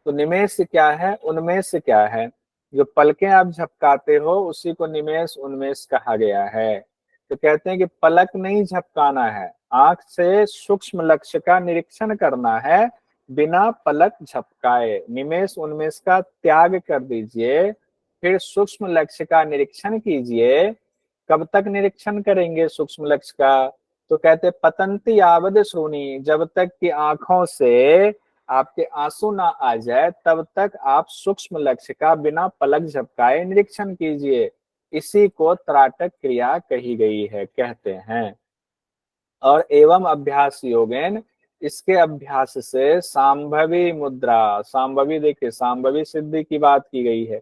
तो निमेष क्या है, उन्मेष क्या है। जो पलकें आप झपकाते हो उसी को निमेष उन्मेष कहा गया है। तो कहते हैं कि पलक नहीं झपकाना है, आंख से सूक्ष्म लक्ष्य का निरीक्षण करना है बिना पलक झपकाए। निमेष उन्मेष का त्याग कर दीजिए, फिर सूक्ष्म लक्ष्य का निरीक्षण कीजिए। कब तक निरीक्षण करेंगे सूक्ष्म लक्ष्य का, तो कहते पतंती यावद श्रोणी, जब तक कि आंखों से आपके आंसू ना आ जाए तब तक आप सूक्ष्म लक्ष्य का बिना पलक झपकाए निरीक्षण कीजिए। इसी को त्राटक क्रिया कही गई है, कहते हैं। और एवं अभ्यास योगेन, इसके अभ्यास से सांभवी मुद्रा, सांभवी देखिए सांभवी सिद्धि की बात की गई है।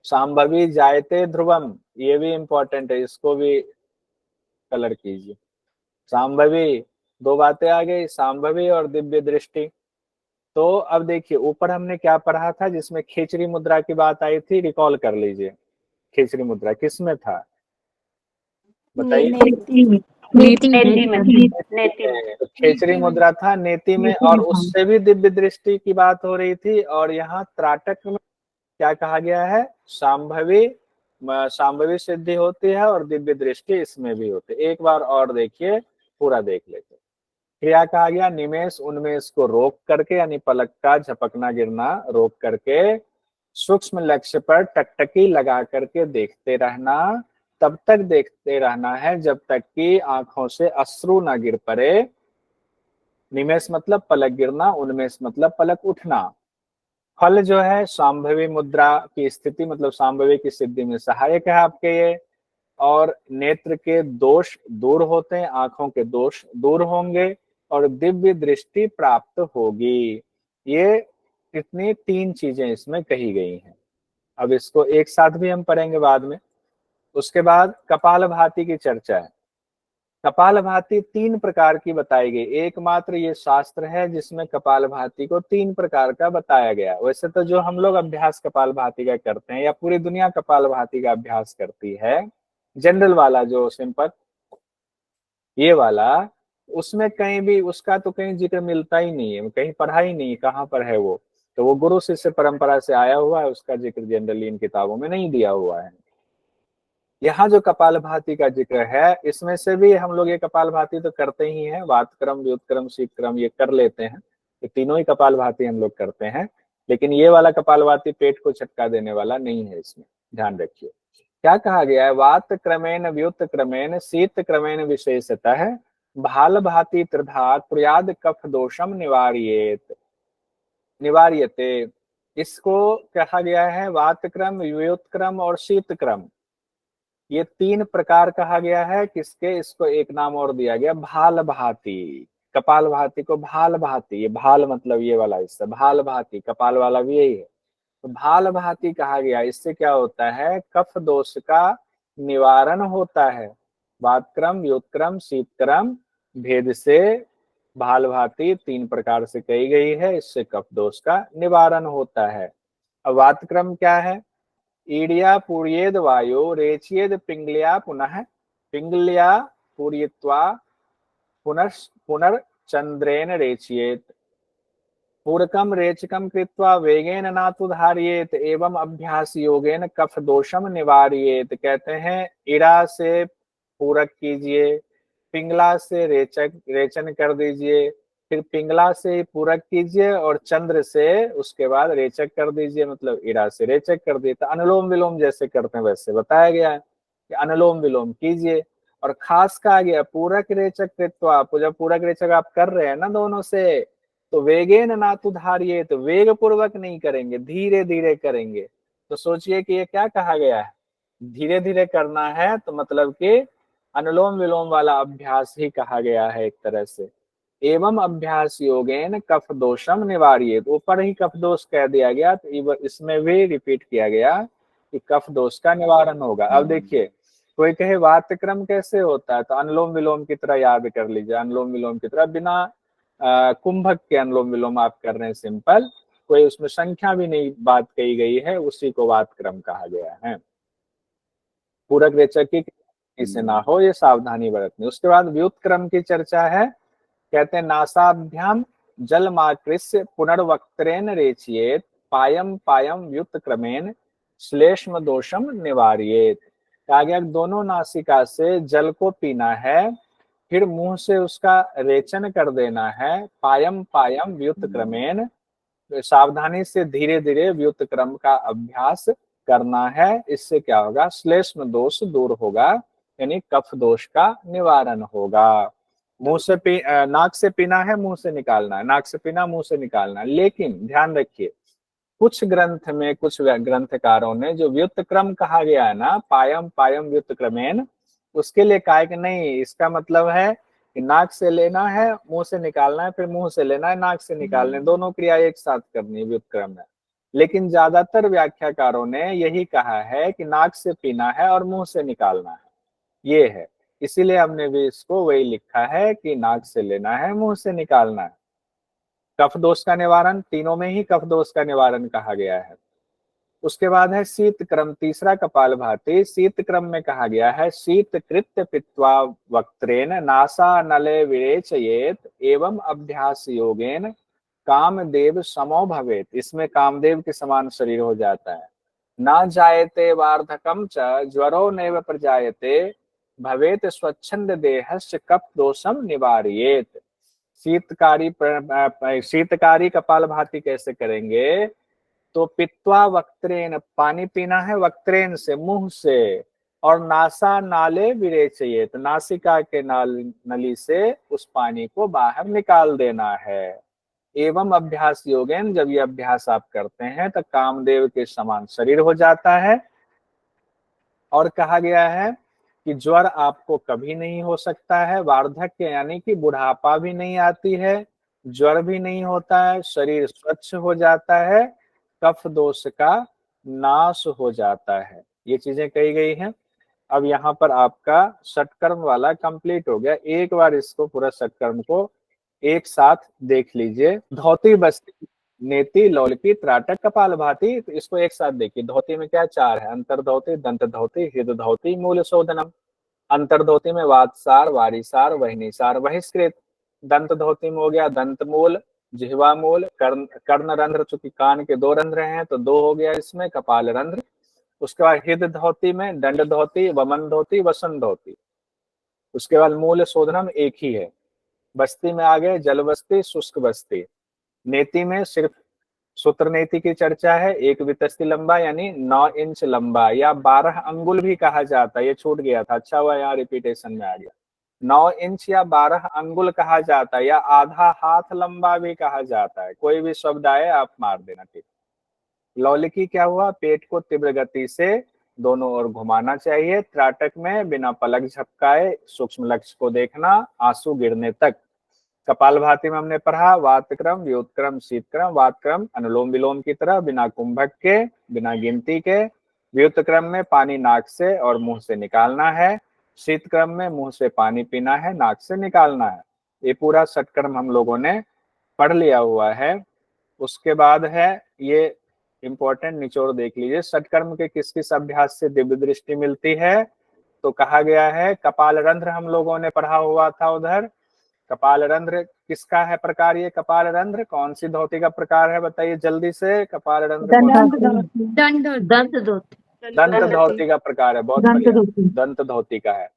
सांभवी जायते ध्रुवम, ये भी इंपॉर्टेंट है, इसको भी कलर कीजिए। सांभवी, दो बातें आ गई, सांभवी और दिव्य दृष्टि। तो अब देखिए ऊपर हमने क्या पढ़ा था, जिसमें खेचरी मुद्रा की बात आई थी, रिकॉल कर लीजिए। खेचरी मुद्रा किस में था बताइए। नेति। नीति नेति में, नेति में। तो खेचरी मुद्रा था नेति में, और उससे भी दिव्य दृष्टि की बात हो रही थी। और यहाँ त्राटक में क्या कहा गया है, सांभवी सिद्धि होती है और दिव्य दृष्टि इसमें भी होती है। एक बार और देखिए, पूरा देख लेते। क्रिया कहा गया निमेष उन्मेष को रोक करके, यानी पलक का झपकना गिरना रोक करके सूक्ष्म लक्ष्य पर टकटकी लगा करके देखते रहना। तब तक देखते रहना है जब तक कि आंखों से अश्रु ना गिर पड़े। निमेष मतलब पलक गिरना, उन्मेष मतलब पलक उठना। फल जो है सांभवी मुद्रा की स्थिति, मतलब सांभवी की सिद्धि में सहायक है आपके ये। और नेत्र के दोष दूर होते हैं, आंखों के दोष दूर होंगे और दिव्य दृष्टि प्राप्त होगी। ये इतनी 3 चीजें इसमें कही गई हैं। अब इसको एक साथ भी हम पढ़ेंगे बाद में। उसके बाद कपालभाति की चर्चा है। कपालभाति 3 प्रकार की बताई गई, एकमात्र ये शास्त्र है जिसमें कपालभाति को 3 प्रकार का बताया गया। वैसे तो जो हम लोग अभ्यास कपालभाति का करते हैं, या पूरी दुनिया कपालभाति का अभ्यास करती है, जनरल वाला जो सिंपल ये वाला, उसमें कहीं भी उसका तो कहीं जिक्र मिलता ही नहीं है, कहीं पढ़ा ही नहीं, कहाँ पर है वो। तो वो गुरु शिष्य परंपरा से आया हुआ है, उसका जिक्र जनरली इन किताबों में नहीं दिया हुआ है। यहाँ जो कपालभाति का जिक्र है, इसमें से भी हम लोग ये कपालभाति तो करते ही हैं, वातक्रम व्युत्क्रम शीतक्रम ये कर लेते हैं, ये तीनों ही कपालभाति हम लोग करते हैं। लेकिन ये वाला कपालभाति पेट को झटका देने वाला नहीं है, इसमें ध्यान रखिए। क्या कहा गया है, वात क्रमेण व्युत क्रमेण शीत क्रमेण विशेषतः भाल भाति त्रिधा कुर्याद कफ दोषम निवार्येत निवार्यते। इसको कहा गया है वातक्रम, व्युत्क्रम और शीतक्रम। ये 3 प्रकार कहा गया है किसके, इसको एक नाम और दिया गया भाल भाती। कपाल भाती को भाल भाती, ये भाल मतलब ये वाला हिस्सा, भाल भाती, कपाल वाला भी यही है। तो भाल भाती कहा गया, इससे क्या होता है, कफ दोष का निवारण होता है। वातक्रम, व्युत्क्रम, शीतक्रम भेद से भाल भाती 3 प्रकार से कही गई है, इससे कफ दोष का निवारण होता है। अब वातक्रम क्या है, ईडिया पूर्येद वायु रेचयेद पिंगलिया पुनः पिंगलिया पूर्यत्वा पुनर्चंद्रेन रेचयेत पूरकम रेचकम कृत्वा वेगेन नातु धारियेत एवं अभ्यास योगेन कफ दोषम निवारियेत। कहते हैं इड़ा से पूरक कीजिए, पिंगला से रेचन कर दीजिए, फिर पिंगला से पूरक कीजिए और चंद्र से उसके बाद रेचक कर दीजिए, मतलब इड़ा से रेचक कर दिए। तो अनुलोम विलोम जैसे करते हैं वैसे बताया गया है कि अनुलोम विलोम कीजिए। और खास कहा गया पूरक रेचक कृत्वा, जब पूरक रेचक आप कर रहे हैं ना दोनों से, तो वेगेन नातु धारिये, तो वेग पूर्वक नहीं करेंगे, धीरे धीरे करेंगे। तो सोचिए कि ये क्या कहा गया है, धीरे धीरे करना है, तो मतलब कि अनुलोम विलोम वाला अभ्यास ही कहा गया है एक तरह से। एवं अभ्यास योगेन कफ दोषम निवारिये, ऊपर ही कफ दोष कह दिया गया, तो इसमें भी रिपीट किया गया कि कफ दोष का निवारण होगा। अब देखिए कोई कहे वातक्रम कैसे होता है, तो अनुलोम विलोम की तरह याद कर लीजिए, अनुलोम विलोम की तरह बिना कुंभक के अनुलोम विलोम आप कर रहे हैं, सिंपल, कोई उसमें संख्या भी नहीं बात कही गई है, उसी को वातक्रम कहा गया है। पूरक रेचक की इसे ना हो, ये सावधानी बरतनी। उसके बाद व्युत्क्रम की चर्चा है, कहते हैं नासाभ्याम जलमाकृष्य पुनर्वक्त्रेण रेचयेत पायम पायम व्युत्क्रमेण श्लेष्म दोषम निवारियेत। कहा गया दोनों नासिका से जल को पीना है, फिर मुंह से उसका रेचन कर देना है, पायम पायम व्युत्क्रमेण, सावधानी से धीरे धीरे व्युत्क्रम का अभ्यास करना है। इससे क्या होगा, श्लेष्म दोष दूर होगा, यानी कफ दोष का निवारण होगा। मुंह से नाक से पीना है, मुंह से निकालना है, नाक से पीना, मुंह से निकालना है। लेकिन ध्यान रखिए कुछ ग्रंथ में, कुछ ग्रंथकारों ने जो व्युत्क्रम कहा गया है ना, पायम पायम व्युत्क्रमेन, उसके लिए कहा है कि नहीं, इसका मतलब है कि नाक से लेना है, मुंह से निकालना है, फिर मुंह से लेना है, नाक से निकालना है, दोनों क्रिया एक साथ करनी है व्युत्क्रम में। लेकिन ज्यादातर व्याख्याकारों ने यही कहा है कि नाक से पीना है और मुंह से निकालना है, ये है। इसीलिए हमने भी इसको वही लिखा है कि नाक से लेना है, मुंह से निकालना है। कफ दोष का निवारण, तीनों में ही कफ दोष का निवारण कहा गया है। उसके बाद है शीत क्रम, तीसरा कपाल भाती। शीत क्रम में कहा गया है शीत कृत्य पित्वा वक्त्रेन नासा नले विरेचयेत एवं अभ्यास योगेन कामदेव समो भवेत। इसमें कामदेव के समान शरीर हो जाता है। ना जायते वार्धकम च ज्वरो नैव प्रजायते भवेत स्वच्छंद देहस्य कफ दोषम निवारियेत। शीतकारी कपाल भाती कैसे करेंगे, तो पित्वा वक्त्रेन, पानी पीना है वक्त्रेन से, मुंह से, और नासा नाले विरेचयेत, तो नासिका के नली से उस पानी को बाहर निकाल देना है। एवं अभ्यास योगेन, जब ये अभ्यास आप करते हैं तो कामदेव के समान शरीर हो जाता है। और कहा गया है कि ज्वर आपको कभी नहीं हो सकता है, वार्धक्य यानी कि बुढ़ापा भी नहीं आती है, ज्वर भी नहीं होता है, शरीर स्वच्छ हो जाता है, कफ दोष का नाश हो जाता है, ये चीजें कही गई हैं। अब यहाँ पर आपका षटकर्म वाला कंप्लीट हो गया। एक बार इसको पूरा षटकर्म को एक साथ देख लीजिए। धोती बस्ती नेति लौलकी त्राटक कपाल भाती, तो इसको एक साथ देखिए। धोती में क्या 4 है, अंतर्धोती, दंत धोती, हृदय धोती, मूल शोधनम। अंतर्धोती में वातसार, वारिसार, वहनीसार, बहिष्कृत। दंत धोती में हो गया दंत मूल, जिह्वा मूल, कर्ण रंध्र, चूंकि कान के 2 रंध्र हैं तो 2 हो गया इसमें, कपाल रंध्र। उसके बाद हृदय धोती में दंड धोती, वमन धोती, वसन धोती। उसके बाद मूल शोधनम एक ही है। बस्ती में आ गए जल बस्ती, शुष्क बस्ती। नेति में सिर्फ सूत्र नेति की चर्चा है, 1 वितस्ती लंबा यानी 9 इंच लंबा, या 12 अंगुल भी कहा जाता है, ये छूट गया था, अच्छा हुआ यहाँ रिपीटेशन में आ गया। 9 इंच या 12 अंगुल कहा जाता है, या आधा हाथ लंबा भी कहा जाता है, कोई भी शब्द आए आप मार देना, ठीक। लौलिकी क्या हुआ, पेट को तीव्र गति से दोनों ओर घुमाना चाहिए, त्राटक में बिना पलक झपकाए सूक्ष्म लक्ष्य को देखना, आंसू गिरने तक। कपालभाति में हमने पढ़ा वातक्रम, व्युत्क्रम, शीतक्रम। वातक्रम अनुलोम विलोम की तरह बिना कुंभक के, बिना गिनती के। व्युत्क्रम में पानी नाक से और मुंह से निकालना है। शीतक्रम में मुंह से पानी पीना है, नाक से निकालना है। ये पूरा षटक्रम हम लोगों ने पढ़ लिया हुआ है। उसके बाद है ये इंपॉर्टेंट निचोड़ देख लीजिए, षटकर्म के किस किस अभ्यास से दिव्य दृष्टि मिलती है। तो कहा गया है कपाल रंध्र हम लोगों ने पढ़ा हुआ था उधर। कपाल रंध्र किसका है प्रकार, ये कपाल रंध्र कौन सी धोती का प्रकार है बताइए जल्दी से। कपाल रंध्र दंत धोती। दंत धोती का प्रकार है, बहुत बढ़िया, दंत धोती का है।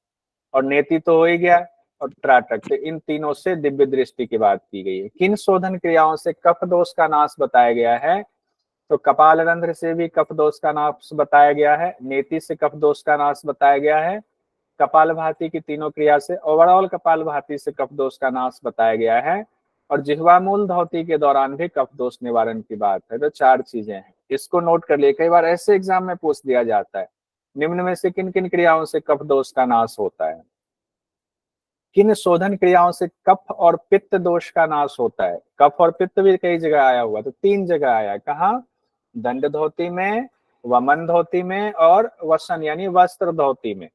और नेति तो हो ही गया, और त्राटक। तो इन तीनों से दिव्य दृष्टि की बात की गई है। किन शोधन क्रियाओं से कफ दोष का नाश बताया गया है, तो कपाल रंध्र से भी कफ दोष का नाश बताया गया है, नेति से कफ दोष का नाश बताया गया है, कपालभाति की तीनों क्रिया से, ओवरऑल कपालभाति से कफ दोष का नाश बताया गया है, और जिह्वा मूल धौती के दौरान भी कफ दोष निवारण की बात है। तो 4 चीजें हैं, इसको नोट कर लिए, कई बार ऐसे एग्जाम में पूछ दिया जाता है निम्न में से किन किन क्रियाओं से कफ दोष का नाश होता है। किन शोधन क्रियाओं से कफ और पित्त दोष का नाश होता है। कफ और पित्त भी कई जगह आया हुआ, तो 3 जगह आया, कहाँ, दंड धोती में, वमन धोती में, और वसन यानी वस्त्र धोती में।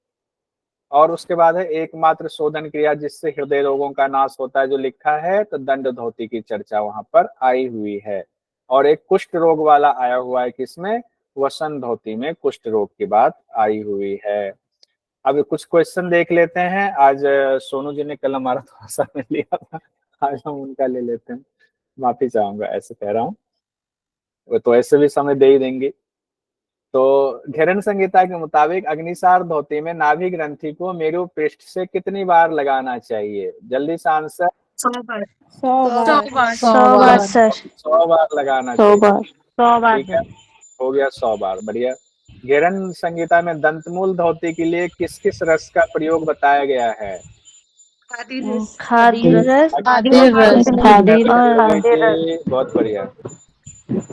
और उसके बाद है एकमात्र शोधन क्रिया जिससे हृदय रोगों का नाश होता है जो लिखा है, तो दंड धोती की चर्चा वहां पर आई हुई है। और एक कुष्ठ रोग वाला आया हुआ है किसमें, वसन धोती में कुष्ठ रोग की बात आई हुई है। अब कुछ क्वेश्चन देख लेते हैं। आज सोनू जी ने कल हमारा थोड़ा सा में लिया था, आज हम उनका ले लेते हैं, माफी चाहूंगा ऐसे कह रहा हूँ, तो ऐसे भी समय दे ही देंगे। तो घेरन संहिता के मुताबिक अग्निसार धोती में नाभि ग्रंथि को मेरु पृष्ठ से कितनी बार लगाना चाहिए, जल्दी से आंसर। 100 बार 100 बार सर। 100 बार लगाना 100 चाहिए। बार 100 बार ठीक है, हो गया 100 बार, बढ़िया। घेरन संहिता में दंतमूल धोती के लिए किस किस रस का प्रयोग बताया गया है। खादी रस बहुत बढ़िया।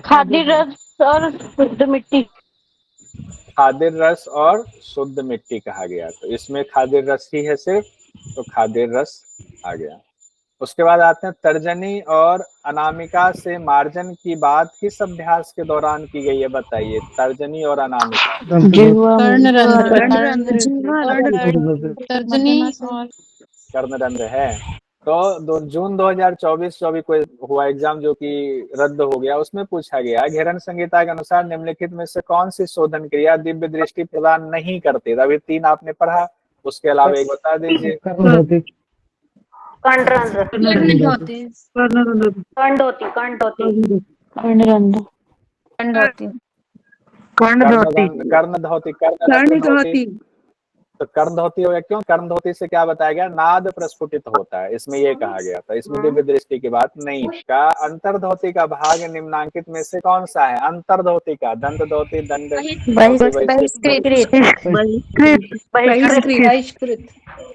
खादी रस और शुद्ध मिट्टी। खादिर रस और शुद्ध मिट्टी कहा गया, तो इसमें खादिर रस ही है सिर्फ, तो खादिर रस आ गया। उसके बाद आते हैं तर्जनी और अनामिका से मार्जन की बात किस अभ्यास के दौरान की गई है बताइए। तर्जनी और अनामिका, कर्णरंध्र है। तो जून 2024 जो भी कोई हुआ एग्जाम जो कि रद्द हो गया, उसमें पूछा गया घेरन संहिता के अनुसार निम्नलिखित में से कौन सी शोधन क्रिया दिव्य दृष्टि प्रदान नहीं करती। अभी 3 आपने पढ़ा, उसके अलावा एक बता दीजिए। कर्णधोती। तो कर्णधोती हो गया, क्यों कर्णधोती से क्या बताया गया, नाद प्रस्फुटित होता है, इसमें ये कहा गया था, इसमें दिव्य दृष्टि की बात नहीं। का अंतर्धोती का भाग निम्नांकित में से कौन सा है। अंतर्धोती का दंत धोती, दंड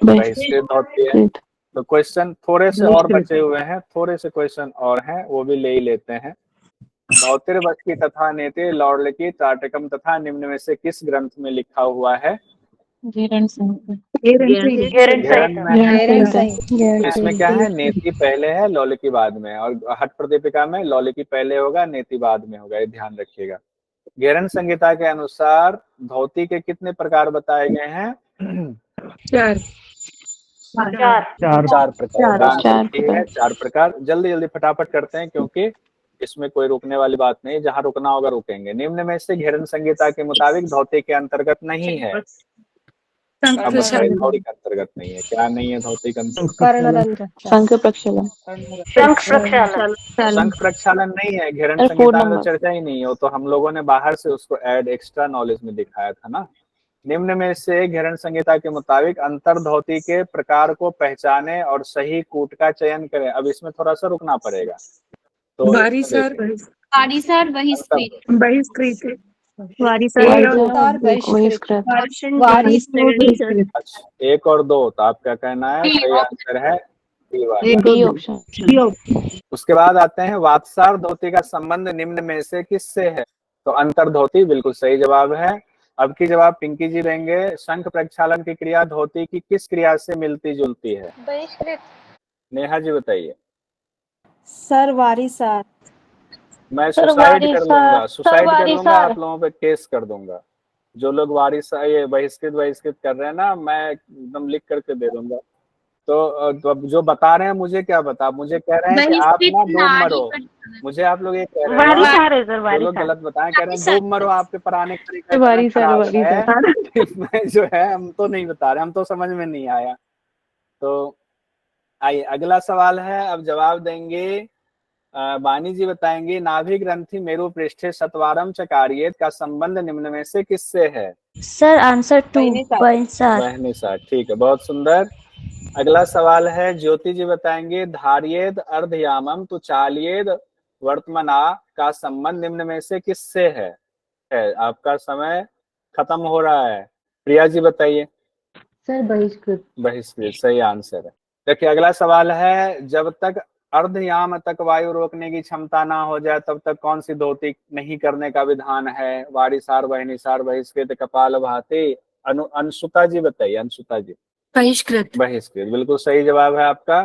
बहिष्कृत धोती है। तो क्वेश्चन थोड़े से और बचे हुए हैं, थोड़े से क्वेश्चन और हैं, वो भी ले ही लेते हैं। धौतिर्वस्की तथा नेति लौर्लिकी त्राटकम तथा निम्न में से किस ग्रंथ में लिखा हुआ है। इसमें क्या है, नेति पहले है लौलिकी बाद में, और हठ प्रदीपिका में लौलिकी पहले होगा नेति बाद में होगा, ये ध्यान रखिएगा। घेरन संहिता के अनुसार धोती के कितने प्रकार बताए गए हैं। 4 प्रकार। 4 प्रकार। जल्दी जल्दी फटाफट करते हैं क्योंकि इसमें कोई रुकने वाली बात नहीं, जहां रुकना होगा रुकेंगे। निम्न में से घेरन संहिता के मुताबिक धोती के अंतर्गत नहीं है। अब धोती के अंतर्गत नहीं है, क्या नहीं है धोती के अंतर्गत। शंख प्रक्षालन नहीं है, घेरन संहिता में चर्चा ही नहीं हो, तो हम लोगों ने बाहर से उसको ऐड एक्स्ट्रा नॉलेज में दिखाया था ना। निम्न में से घेरन संहिता के मुताबिक अंतर धोती के प्रकार को पहचाने और सही कूट का चयन करें। अब इसमें थोड़ा सा रुकना पड़ेगा। तो अच्छा, 1 और 2, तो आप क्या कहना है, सही आंसर है बी ऑप्शन। उसके बाद आते हैं वात्सार धोती का संबंध निम्न में से किससे है। तो अंतर्धोती बिल्कुल सही जवाब है। अब की जवाब पिंकी जी देंगे। शंख प्रक्षालन की क्रिया धोती की किस क्रिया से मिलती जुलती है? बहिष्कृत। नेहा जी बताइए। सर वारिसार। मैं सर सुसाइड कर लूंगा, सुसाइड कर लूंगा, वारिसार। आप लोगों पे केस कर दूंगा। जो लोग वारिस ये बहिष्कृत कर रहे हैं ना, मैं एकदम लिख करके दे दूंगा। तो अब जो बता रहे हैं मुझे क्या बता, मुझे कह रहे हैं कि आप बहिष्कृत ना डूब नाड़ी मरो। प्रक्षालन। मुझे आप लोग ये कह रहे हैं, वारिसार है सर, जो लोग वारिसार। गलत बताएं कह रहे हैं डूब मरो, आपके पढ़ाने का तरीका इतना वारिसार, खराब है वारिसार। कि मैं जो है, हम तो नहीं बता रहे, हम तो समझ में नहीं आया। तो आइए अगला सवाल है, अब जवाब देंगे वाणी जी बताएंगे। नाभि ग्रंथि मेरु पृष्ठे सत्वारम चकारियेत का संबंध निम्न में से किससे है? Sir answer 2 वारिसार। वहनी सा, ठीक है, बहुत सुंदर। अगला सवाल है, ज्योति जी बताएंगे। धारियेद अर्धयामम तु चालियेद वर्तमना का संबंध निम्न में से किससे है? आपका समय खत्म हो रहा है। प्रिया जी बताइए। सर बहिष्कृत। बहिष्कृत सही आंसर है। देखिए अगला सवाल है, जब तक अर्धयाम तक वायु रोकने की क्षमता ना हो जाए तब तक कौन सी धोती नहीं करने का विधान है? वारिसार, वहनीसार, बहिष्कृत, कपाल भाती। अंशुता जी बताइए, अंशुता जी। बहिष्कृत। बहिष्कृत बिल्कुल सही जवाब है आपका।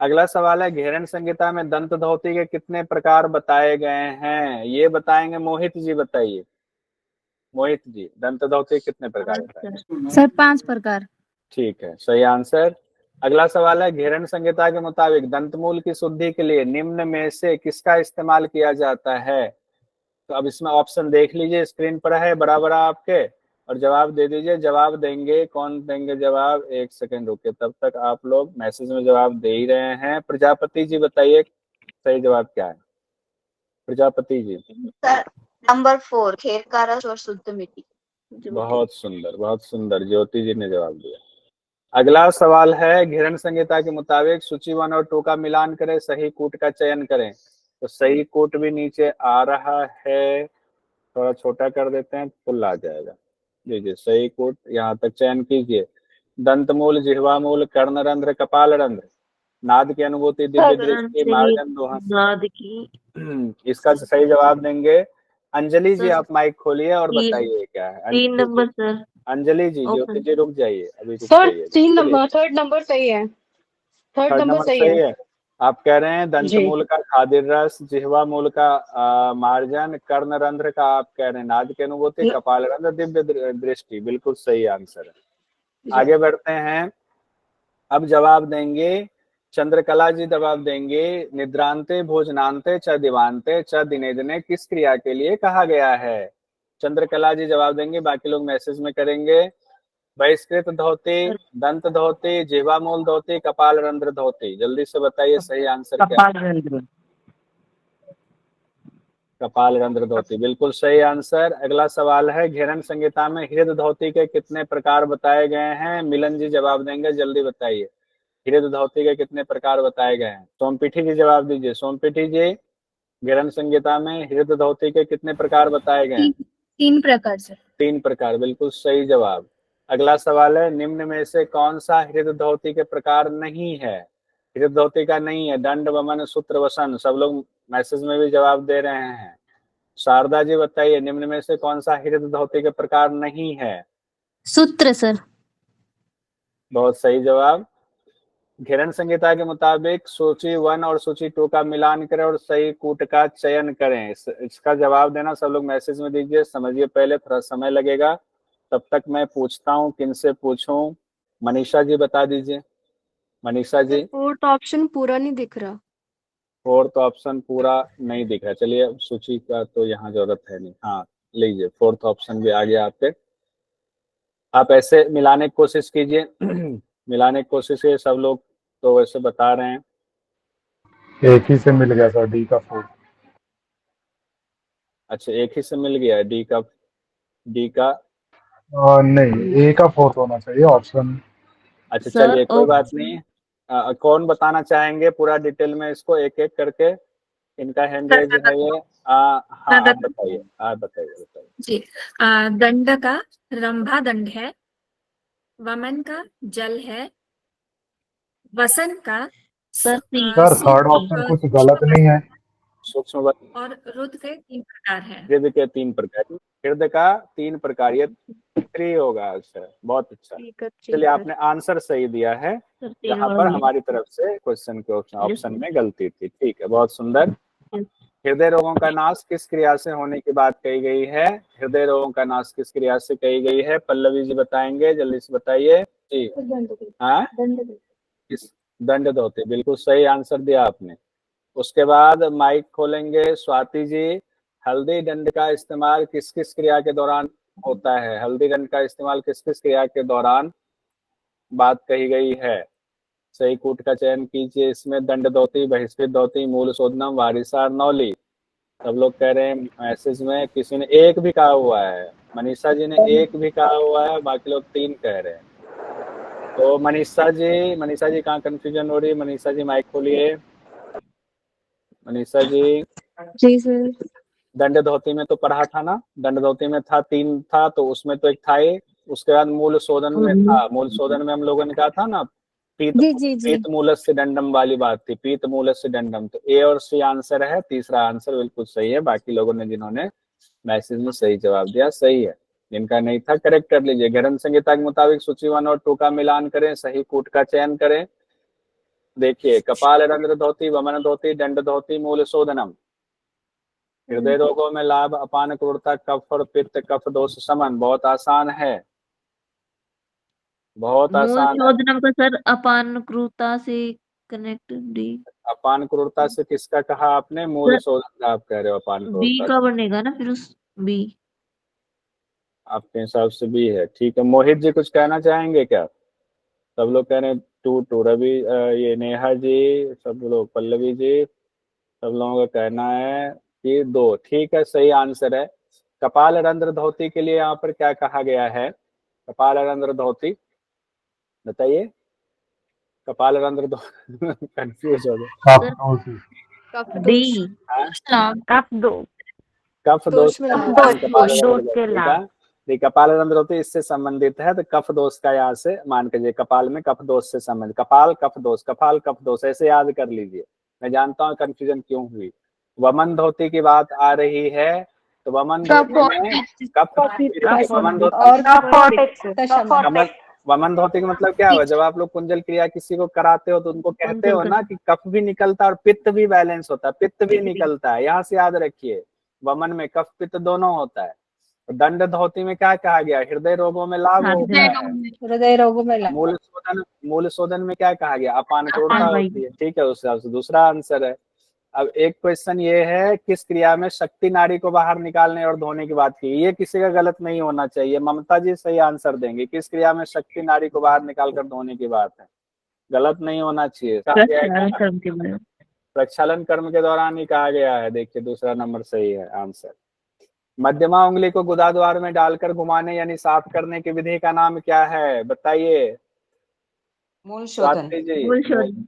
अगला सवाल है, घेरन संहिता में दंत धोती के कितने प्रकार बताए गए हैं? ये बताएंगे मोहित जी, बताइए। मोहित जी, दंत धोती कितने प्रकार बताए? सर 5 प्रकार। ठीक है, सही आंसर। अगला सवाल है, घेरन संहिता के मुताबिक दंतमूल की शुद्धि के लिए निम्न में से किसका इस्तेमाल किया जाता है? तो अब इसमें ऑप्शन देख लीजिए, स्क्रीन पर है बराबर आपके, और जवाब दे दीजिए। जवाब देंगे, कौन देंगे जवाब? एक सेकंड रुके, तब तक आप लोग मैसेज में जवाब दे ही रहे हैं। प्रजापति जी बताइए सही जवाब क्या है? प्रजापति जी। सर नंबर 4 खेर का रस और शुद्ध मिट्टी। बहुत सुंदर, बहुत सुंदर, ज्योति जी ने जवाब दिया। अगला सवाल है, घेरन संहिता के मुताबिक सूची 1 और 2 का मिलान करें, सही कूट का चयन करें। तो सही कूट भी नीचे आ रहा है, थोड़ा छोटा कर देते हैं, फुल आ जाएगा। लीजिए सही कूट, यहाँ तक चयन कीजिए। दंतमूल, जिह्वामूल, कर्णरंध्र, कपाल रंध्र, नाद की अनुभूति, दिव्य दृष्टि, मार्जन, दोहन। नाद की। इसका सही जवाब देंगे अंजलि जी। आप माइक खोलिए और बताइए क्या है। 3 नंबर सर। अंजलि जी, ज्योति जी रुक जाइए, अभी रुक सर जाइए। 3 नंबर, थर्ड नंबर सही है। थर्ड थर्ड नंबर नंबर सही सही है है। आप कह रहे हैं दंत जी। मूल का खादिर रस, जिह्वा मूल का मार्जन, कर्ण रंध्र का आप कह रहे हैं नाद की अनुभूति, कपाल रंध्र दिव्य दृष्टि। बिल्कुल सही आंसर है। आगे बढ़ते हैं, अब जवाब देंगे चंद्रकला जी। जवाब देंगे, निद्रांते भोजनांते च दिवांते च दिने दिने किस क्रिया के लिए कहा गया है? चंद्रकला जी जवाब देंगे, बाकी लोग मैसेज में करेंगे। बहिष्कृत धोती, दंत धोती, जिह्वामूल धोती, कपाल रंध्र धोती। जल्दी से बताइए सही आंसर क्या है? कपाल रंध्र धोती बिल्कुल सही आंसर। अगला सवाल है, घेरन संहिता में हृद धोती के कितने प्रकार बताए गए हैं? मिलन जी जवाब देंगे, जल्दी बताइए। हृद धोती के कितने प्रकार बताए गए हैं? सोमपीठी जी जवाब दीजिए। सोमपीठी जी, घेरन संहिता में हृद धोती के कितने प्रकार बताए गए हैं? 3 प्रकार सर। 3 प्रकार बिल्कुल सही जवाब। अगला सवाल है, निम्न में से कौन सा हृद धोती के प्रकार नहीं है? हृद धोती का नहीं है, दंड, वमन, सूत्र, वसन। सब लोग मैसेज में भी जवाब दे रहे हैं। शारदा जी बताइए, निम्न में से कौन सा हृद धोती के प्रकार नहीं है? सूत्र सर। बहुत सही जवाब। घेरन संहिता के मुताबिक सूची 1 और सूची 2 का मिलान करें और सही कूट का चयन करें। इसका जवाब देना सब लोग मैसेज में दीजिए। समझिए, पहले थोड़ा समय लगेगा, तब तक मैं पूछता हूँ किनसे पूछूं। मनीषा जी बता दीजिए। मनीषा जी। फोर्थ ऑप्शन पूरा नहीं दिख रहा। फोर्थ ऑप्शन पूरा नहीं दिख रहा, चलिए सूची का तो यहाँ जरूरत है नहीं। हाँ लीजिए, फोर्थ ऑप्शन भी आ गया आपके। आप ऐसे मिलाने की कोशिश कीजिए मिलाने की कोशिश कीजिए। सब लोग तो वैसे बता रहे हैं। एक ही से मिल गया सर, डी का 4। अच्छा, एक ही से मिल गया है डी का। नहीं, ए का 4 होना चाहिए ऑप्शन। अच्छा सर, चलिए, कोई बात नहीं। कौन बताना चाहेंगे पूरा डिटेल में इसको, एक एक करके? इनका हैंड रेज है ये। हाँ आप बताइए, आप बताइए। जी। दंड का रंभा दंड है, वमन का जल है, वसन का सर सर थर्ड ऑप्शन कुछ गलत नहीं है। सूक्ष्म वर्ण और रुद्र के 3 प्रकार हैं। हृदय के 3 प्रकार, हृदय का 3 प्रकार, ये 3 होगा। अच्छा, बहुत अच्छा। चलिए, आपने आंसर सही दिया है, जहाँ पर हमारी तरफ से क्वेश्चन के ऑप्शन में गलती थी। ठीक है, बहुत सुंदर। हृदय रोगों का नाश किस क्रिया से होने की बात कही गई है? हृदय रोगों का नाश किस क्रिया से कही गई है? पल्लवी जी बताएंगे, जल्दी से बताइए जी। हाँ, दंड धोती, बिल्कुल सही आंसर दिया आपने। उसके बाद माइक खोलेंगे स्वाति जी। हल्दी दंड का इस्तेमाल किस किस क्रिया के दौरान होता है? हल्दी दंड का इस्तेमाल किस किस क्रिया के दौरान बात कही गई है? सही कूट का चयन कीजिए इसमें। दंड धोती, बहिष्कृत धोती, मूल शोधनम, वारिसार, नौली। सब लोग कह रहे हैं मैसेज में, किसी ने एक भी कहा हुआ है। मनीषा जी ने एक भी कहा हुआ है, बाकी लोग 3 कह रहे हैं। तो मनीषा जी कहाँ कंफ्यूजन हो रही है? मनीषा जी माइक खोलिए। मनीषा जी, जी सर। दंड धोती में तो पढ़ा था ना, दंड धोती में था 3 था, तो उसमें तो एक था ही। उसके बाद मूल शोधन में था, मूल शोधन में हम लोगों ने कहा था ना, पीत मूलस्य दंडम वाली बात थी, पीत मूलस्य दंडम। तो ए और सी आंसर है, तीसरा आंसर बिल्कुल सही है। बाकी लोगों ने जिन्होंने मैसेज में सही जवाब दिया सही है, जिनका नहीं था करेक्ट कर लीजिए। ग्रंथ संहिता के मुताबिक सूची 1 और 2 का मिलान करें, सही कूट का चयन करें। देखिए, कपाल रंध्र धोती, वमन धोती, दंड धोती, मूल शोधनम। हृदय रोगों में लाभ, अपान क्रूरता, कफ और पित्त, कफ दोष शमन। बहुत आसान है, बहुत आसान है। शोधनम का सर अपान क्रूरता से कनेक्ट डी। अपान क्रूरता से किसका कहा आपने? मूल शोधन का आप कह रहे हो अपान बी क्रूरता का से। बनेगा ना फिर उस बी। आपके हिसाब से बी है, ठीक है। मोहित जी कुछ कहना चाहेंगे क्या? सब लोग कह रहे हैं 2 रवि, ये नेहा जी, सब लोग, पल्लवी जी, सब लोगों का कहना है कि 2। ठीक है, सही आंसर है। कपाल रंध्र धोती के लिए यहाँ पर क्या कहा गया है? कपाल रंध्र धोती बताइए। कपाल रंध्र कंफ्यूज हो गए। डी कफ दोष के लाभ। कपाल रंध्र होती इससे संबंधित है, तो कफ दोष का यहाँ से मान के कपाल में कफ दोष से संबंधित, कपाल कफ दोष, कपाल कफ दोष, ऐसे याद कर लीजिए। मैं जानता हूँ कंफ्यूजन क्यों हुई। वमन धोती की बात आ रही है, तो वमन धोती में कफ, वमन धोती का मतलब क्या हुआ? जब आप लोग कुंजल क्रिया किसी को कराते हो तो उनको कहते हो ना कि कफ भी निकलता है और पित्त भी बैलेंस होता है, पित्त भी निकलता है। यहाँ से याद रखिए, वमन में कफ पित्त दोनों होता है। दंड धोती में क्या कहा गया? हृदय रोगों में लाभ होता है, हृदय रोगों में लाभ। मूल शोधन में क्या कहा गया? अपान क्रूरता होती है। ठीक है, उस हिसाब से दूसरा आंसर है। अब एक क्वेश्चन ये है, किस क्रिया में शक्ति नाड़ी को बाहर निकालने और धोने की बात की? ये किसी का गलत नहीं होना चाहिए। ममता जी सही आंसर देंगे। किस क्रिया में शक्ति नाड़ी को बाहर निकालकर धोने की बात है? गलत नहीं होना चाहिए। प्रक्षालन कर्म के दौरान ही कहा गया है। देखिए, दूसरा नंबर सही है आंसर। मध्यमा उंगली को गुदाद्वार में डालकर घुमाने यानी साफ करने की विधि का नाम क्या है? बताइए। मूल शोधन।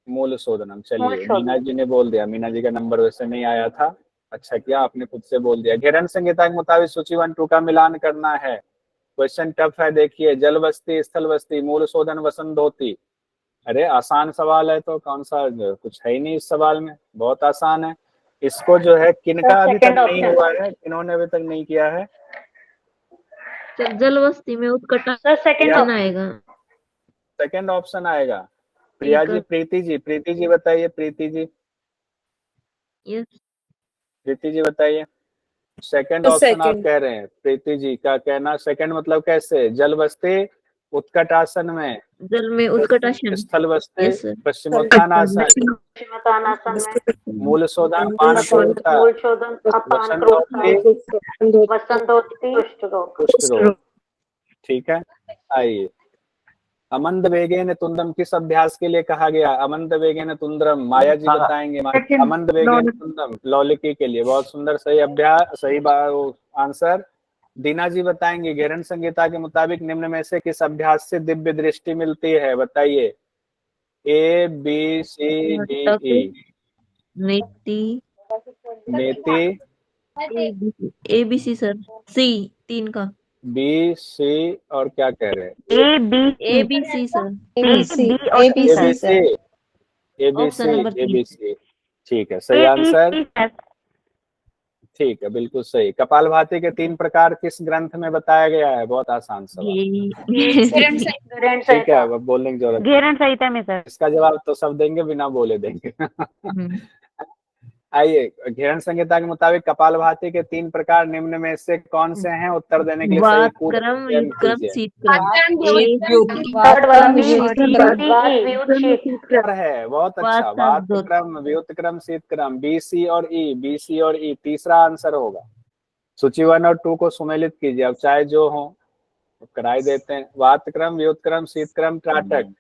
मूल शोधनम। चलिए, मीना जी ने बोल दिया। मीना जी का नंबर वैसे नहीं आया था, अच्छा किया आपने खुद से बोल दिया। घेरन संहिता के मुताबिक सूची 1 2 का मिलान करना है। क्वेश्चन टफ है, देखिए। जल बस्ती, स्थल बस्ती, मूल शोधन, वसन धोती। अरे आसान सवाल है, तो कौन सा, कुछ है ही नहीं इस सवाल में, बहुत आसान है। इसको जो है किनका अभी तक नहीं हुआ है, किन्होंने अभी तक नहीं किया है? जल बस्ती में उत्कटा सेकंड आएगा, सेकंड ऑप्शन आएगा। प्रिया जी, प्रीति जी बताइए। प्रीति जी, यस। प्रीति जी बताइए। सेकंड ऑप्शन आप कह रहे हैं। प्रीति जी का कहना सेकंड मतलब कैसे? जल बस्ती उत्कटासन में, जल में उत्कटासन, स्थल बस्ती पश्चिमोत्तानासन, मूल शोधन अपान क्रूरता, वसन धोती कुष्ठ रोग। ठीक है, आइए। अमंद वेगेन तुंदम किस अभ्यास के लिए कहा गया? अमंद वेगेन तुंद्रम, माया जी बताएंगे। अमंद वेगेन तुंदम लौलिकी के लिए। बहुत सुंदर, सही अभ्यास, सही आंसर। दीना जी बताएंगे। घेरन संहिता के मुताबिक निम्न में से किस अभ्यास से दिव्य दृष्टि मिलती है? बताइए। A B C D E। नेति, ABC सर, C 3 का। B C और क्या कह रहे हैं? ABC sir, ABC। ठीक है, सही आंसर। ठीक है, बिल्कुल सही। कपालभाति के 3 प्रकार किस ग्रंथ में बताया गया है? बहुत आसान सवाल। ठीक है, अब बोलने की जरूरत नहीं। घेरण संहिता में सर। इसका जवाब तो सब देंगे, बिना बोले देंगे। आइए, घेरण संहिता के मुताबिक कपालभाति के 3 प्रकार निम्न में से कौन से हैं? उत्तर देने के लिए सही पूर्ण वातक्रम, चयन युतक्रम, कीजिए। शीतक्रम। है, बहुत अच्छा। वातक्रम, व्युत्क्रम, शीतक्रम, बी, सी और ई। बी, सी और ई तीसरा आंसर होगा। सूची 1 और 2 को सुमेलित कीजिए, अब चाहे जो हो कराई देते हैं। वातक्रम, व्युत्क्रम, शीतक्रम, त्राटक।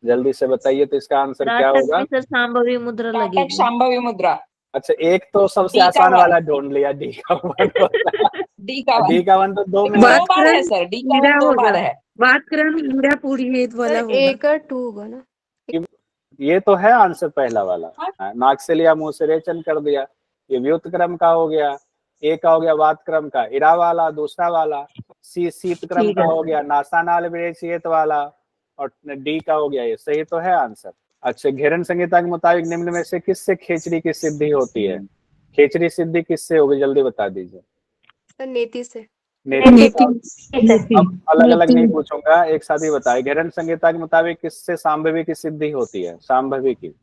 जल्दी से बताइए तो इसका आंसर क्या होगा? में सर सांभवी मुद्रा लगेगी। शांभवी मुद्रा। अच्छा, एक तो सबसे डी का आसान 1। वाला ढूंढ लिया, डी का 1। डी का 1। डी का 1 तो 2 में दो बार है सर, डी का 1 2 बार है। वातक्रम हीरा पूरी वाला होगा। 1 और 2 होगा ना? ये तो है आंसर पहला वाला। नाक से लिया, मुंह से रेचन कर दिया। ये व्युत्क्रम का हो गया, ए का हो गया वातक्रम का इरा वाला, दूसरा वाला। सी शीतक्रम का हो गया, नासानाल विरेचियत वाला। और डी का हो गया, ये सही तो है आंसर। अच्छा, घेरण संहिता के मुताबिक निम्न में से किससे खेचरी की सिद्धि होती है? खेचरी सिद्धि किससे होगी, जल्दी बता दीजिए। नेति से। अब अलग अलग नहीं पूछूंगा, एक साथ ही बताए। घेरण संहिता के मुताबिक किससे सांभवी की सिद्धि होती है? सांभवी की।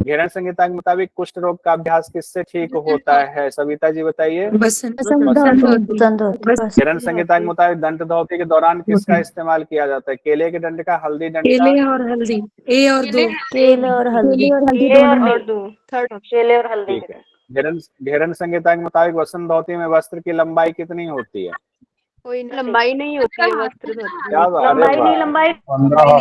घेरण संहिता के मुताबिक कुष्ठ रोग का अभ्यास किससे ठीक होता है? सविता जी बताइए। घेरण संहिता के मुताबिक दंत धौती के दौरान किसका इस्तेमाल किया जाता है? केले के डंड का, हल्दी डंड का? केले और हल्दी। ए और 2। केले और हल्दी। केले और हल्दी। ठीक है। घेरण संहिता के मुताबिक वसंत धोती में वस्त्र की लंबाई कितनी होती है? कोई लंबाई नहीं होती है वस्त्र धोती। क्या बात है, लंबाई 15।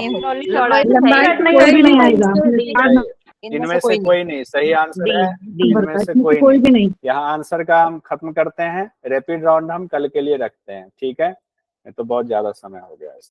इनमें से कोई नहीं सही आंसर है। इनमें से कोई नहीं। यहाँ आंसर का हम खत्म करते हैं। रैपिड राउंड हम कल के लिए रखते हैं, ठीक है? तो बहुत ज्यादा समय हो गया।